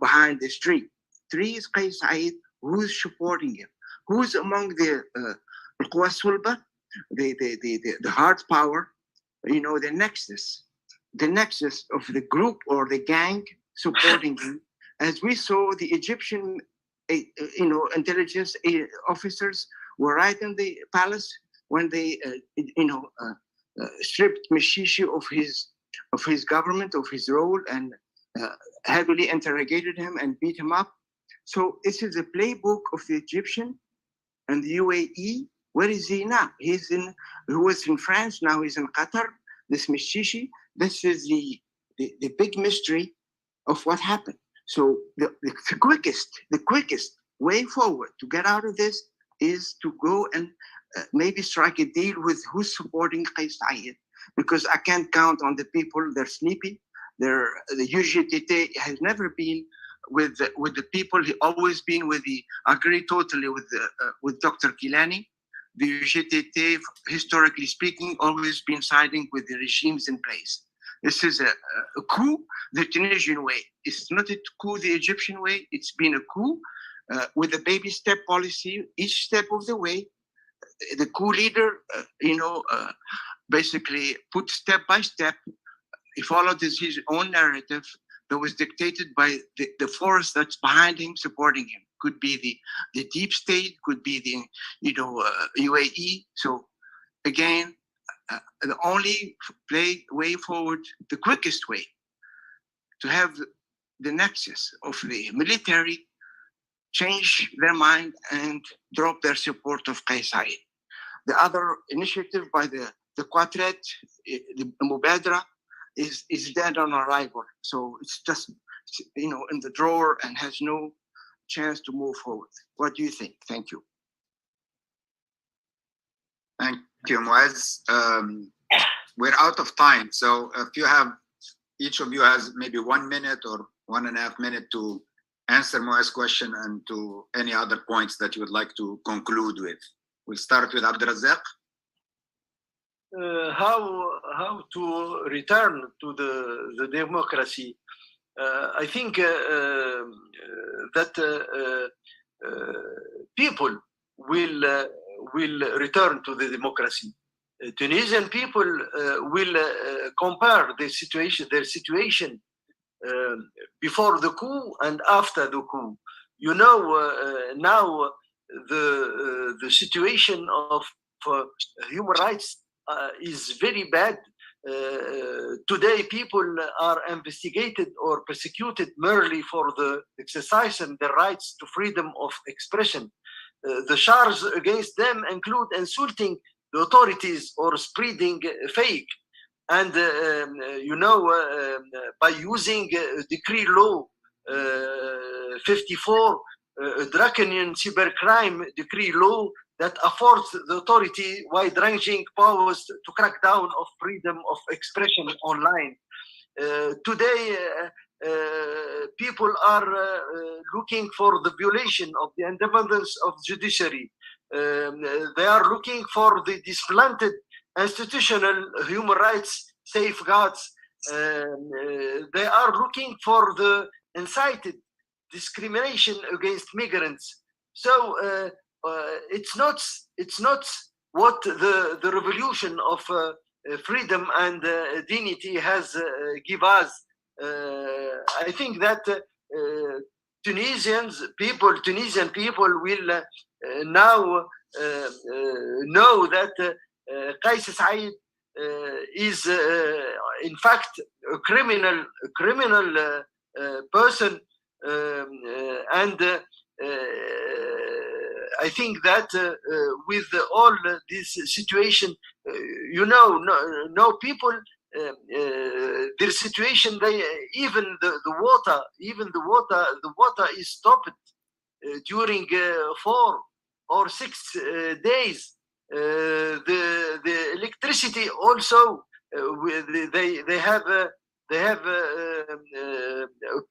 behind this tree. Tree is Qais Said. Who's supporting him? Who's among the Qawwa Sulba, the hard power? The nexus of the group or the gang supporting him. As we saw, the Egyptian, intelligence officers were right in the palace when they, stripped Mishishi of his government, of his role, and heavily interrogated him and beat him up. So this is a playbook of the Egyptian and the UAE. Where is he now? He was in France, now he's in Qatar. This Mishishi, this is the big mystery of what happened. So the quickest way forward to get out of this is to go and maybe strike a deal with who's supporting Qais Said, because I can't count on the people. They're sleepy. The UGTT has never been with the people. He always been with I agree totally with Dr. Kilani. The UGTT, historically speaking, always been siding with the regimes in place. This is a coup the Tunisian way. It's not a coup the Egyptian way. It's been a coup with a baby step policy. Each step of the way, the coup leader, basically put step by step. He followed his own narrative that was dictated by the force that's behind him, supporting him. Could be the deep state, could be the UAE. So again, the only way forward, the quickest way to have the nexus of the military change their mind and drop their support of Qais Said. The other initiative by the Quartet, the Mubadra, is dead on arrival. So it's just, in the drawer and has no chance to move forward. What do you think? Thank you. Thank you, Muaz. We're out of time. So if each of you has maybe 1 minute or 1.5 minutes to answer Muaz's question and to any other points that you would like to conclude with. We'll start with Abderazzak. How to return to the democracy? I think that people will return to the democracy. Tunisian people will compare their situation before the coup and after the coup. Now the situation of human rights is very bad. Today, people are investigated or persecuted merely for the exercise and their rights to freedom of expression. The charges against them include insulting the authorities or spreading fake. And, by using Decree Law 54, draconian cybercrime decree law that affords the authority wide-ranging powers to crack down on freedom of expression online. Today, people are looking for the violation of the independence of judiciary. They are looking for the dismantled institutional human rights safeguards. They are looking for the incited discrimination against migrants. So it's not what the revolution of freedom and dignity has give us. I think that Tunisian people will now know that Qais Said is in fact a criminal person, and I think that with all this situation, no people, their situation, even the water is stopped during 4 or 6 days. The electricity also, they have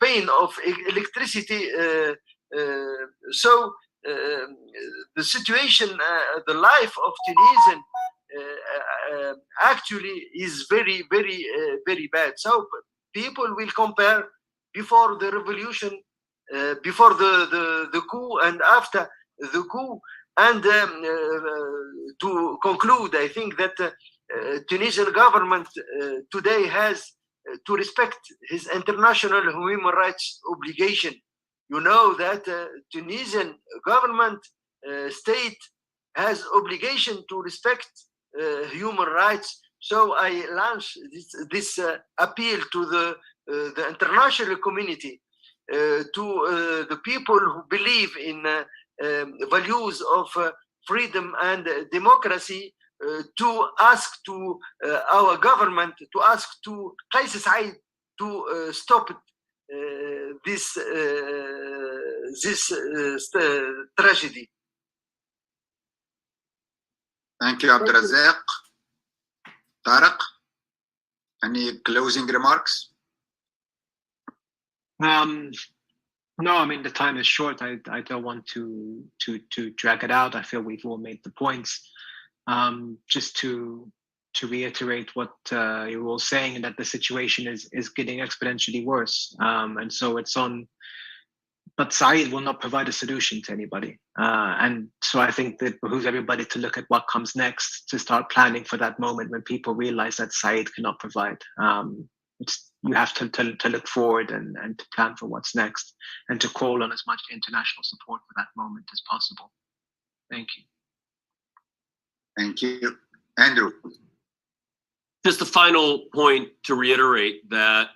pain of electricity. So the situation, the life of Tunisian actually is very, very, very bad. So people will compare before the revolution, before the coup, and after the coup. And to conclude, I think that Tunisian government today has to respect his international human rights obligation. You know that Tunisian government state has obligation to respect human rights. So I launch this appeal to the international community, to the people who believe in values of freedom and democracy, to ask to our government, to ask to Qais Said to stop this tragedy. Thank you, Abderazzak. Tariq, any closing remarks? No, I mean, the time is short. I don't want to drag it out. I feel we've all made the points. Just to reiterate what you're all saying, and that the situation is getting exponentially worse. And so it's on, but Said will not provide a solution to anybody. And so I think that it behooves everybody to look at what comes next, to start planning for that moment when people realize that Said cannot provide. You have to look forward and to plan for what's next, and to call on as much international support for that moment as possible. Thank you. Thank you. Andrew. Just a final point to reiterate that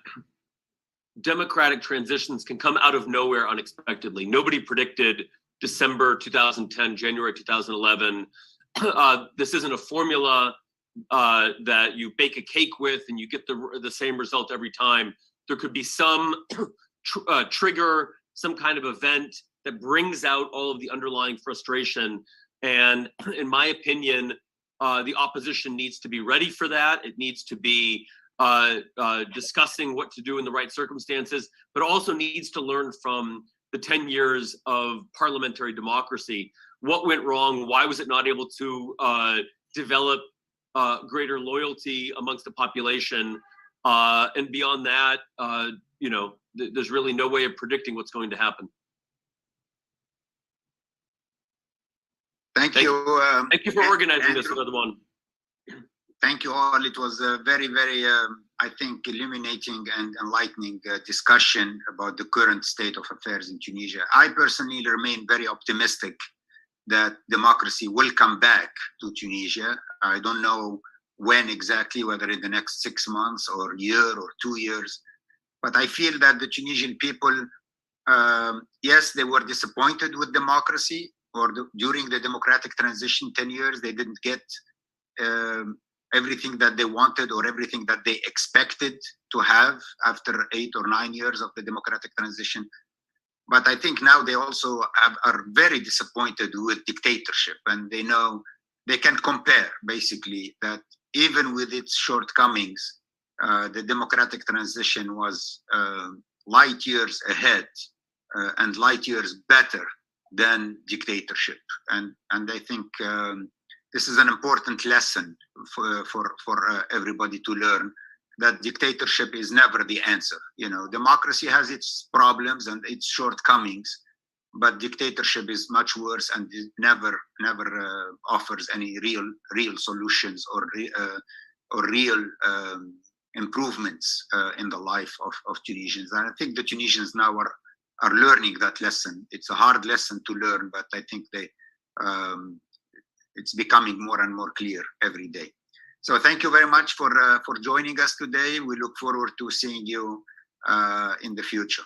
democratic transitions can come out of nowhere unexpectedly. Nobody predicted December 2010, January 2011. This isn't a formula that you bake a cake with and you get the same result every time. There could be some trigger, some kind of event that brings out all of the underlying frustration. And in my opinion, the opposition needs to be ready for that. It needs to be discussing what to do in the right circumstances, but also needs to learn from the 10 years of parliamentary democracy. What went wrong? Why was it not able to develop greater loyalty amongst the population? And beyond that, there's really no way of predicting what's going to happen. Thank you. Thank you for organizing this, another one. Thank you all. It was a very, very, I think, illuminating and enlightening discussion about the current state of affairs in Tunisia. I personally remain very optimistic that democracy will come back to Tunisia. I don't know when exactly, whether in the next 6 months or year or 2 years, but I feel that the Tunisian people, yes, they were disappointed with democracy, or during the democratic transition 10 years, they didn't get everything that they wanted or everything that they expected to have after 8 or 9 years of the democratic transition. But I think now they also are very disappointed with dictatorship, and they know they can compare basically that even with its shortcomings, the democratic transition was light years ahead and light years better than dictatorship. And I think this is an important lesson for everybody to learn. that dictatorship is never the answer. You know, democracy has its problems and its shortcomings, but dictatorship is much worse and it never offers any real solutions or real improvements in the life of Tunisians. And I think the Tunisians now are learning that lesson. It's a hard lesson to learn, but I think it's becoming more and more clear every day. So thank you very much for joining us today. We look forward to seeing you in the future.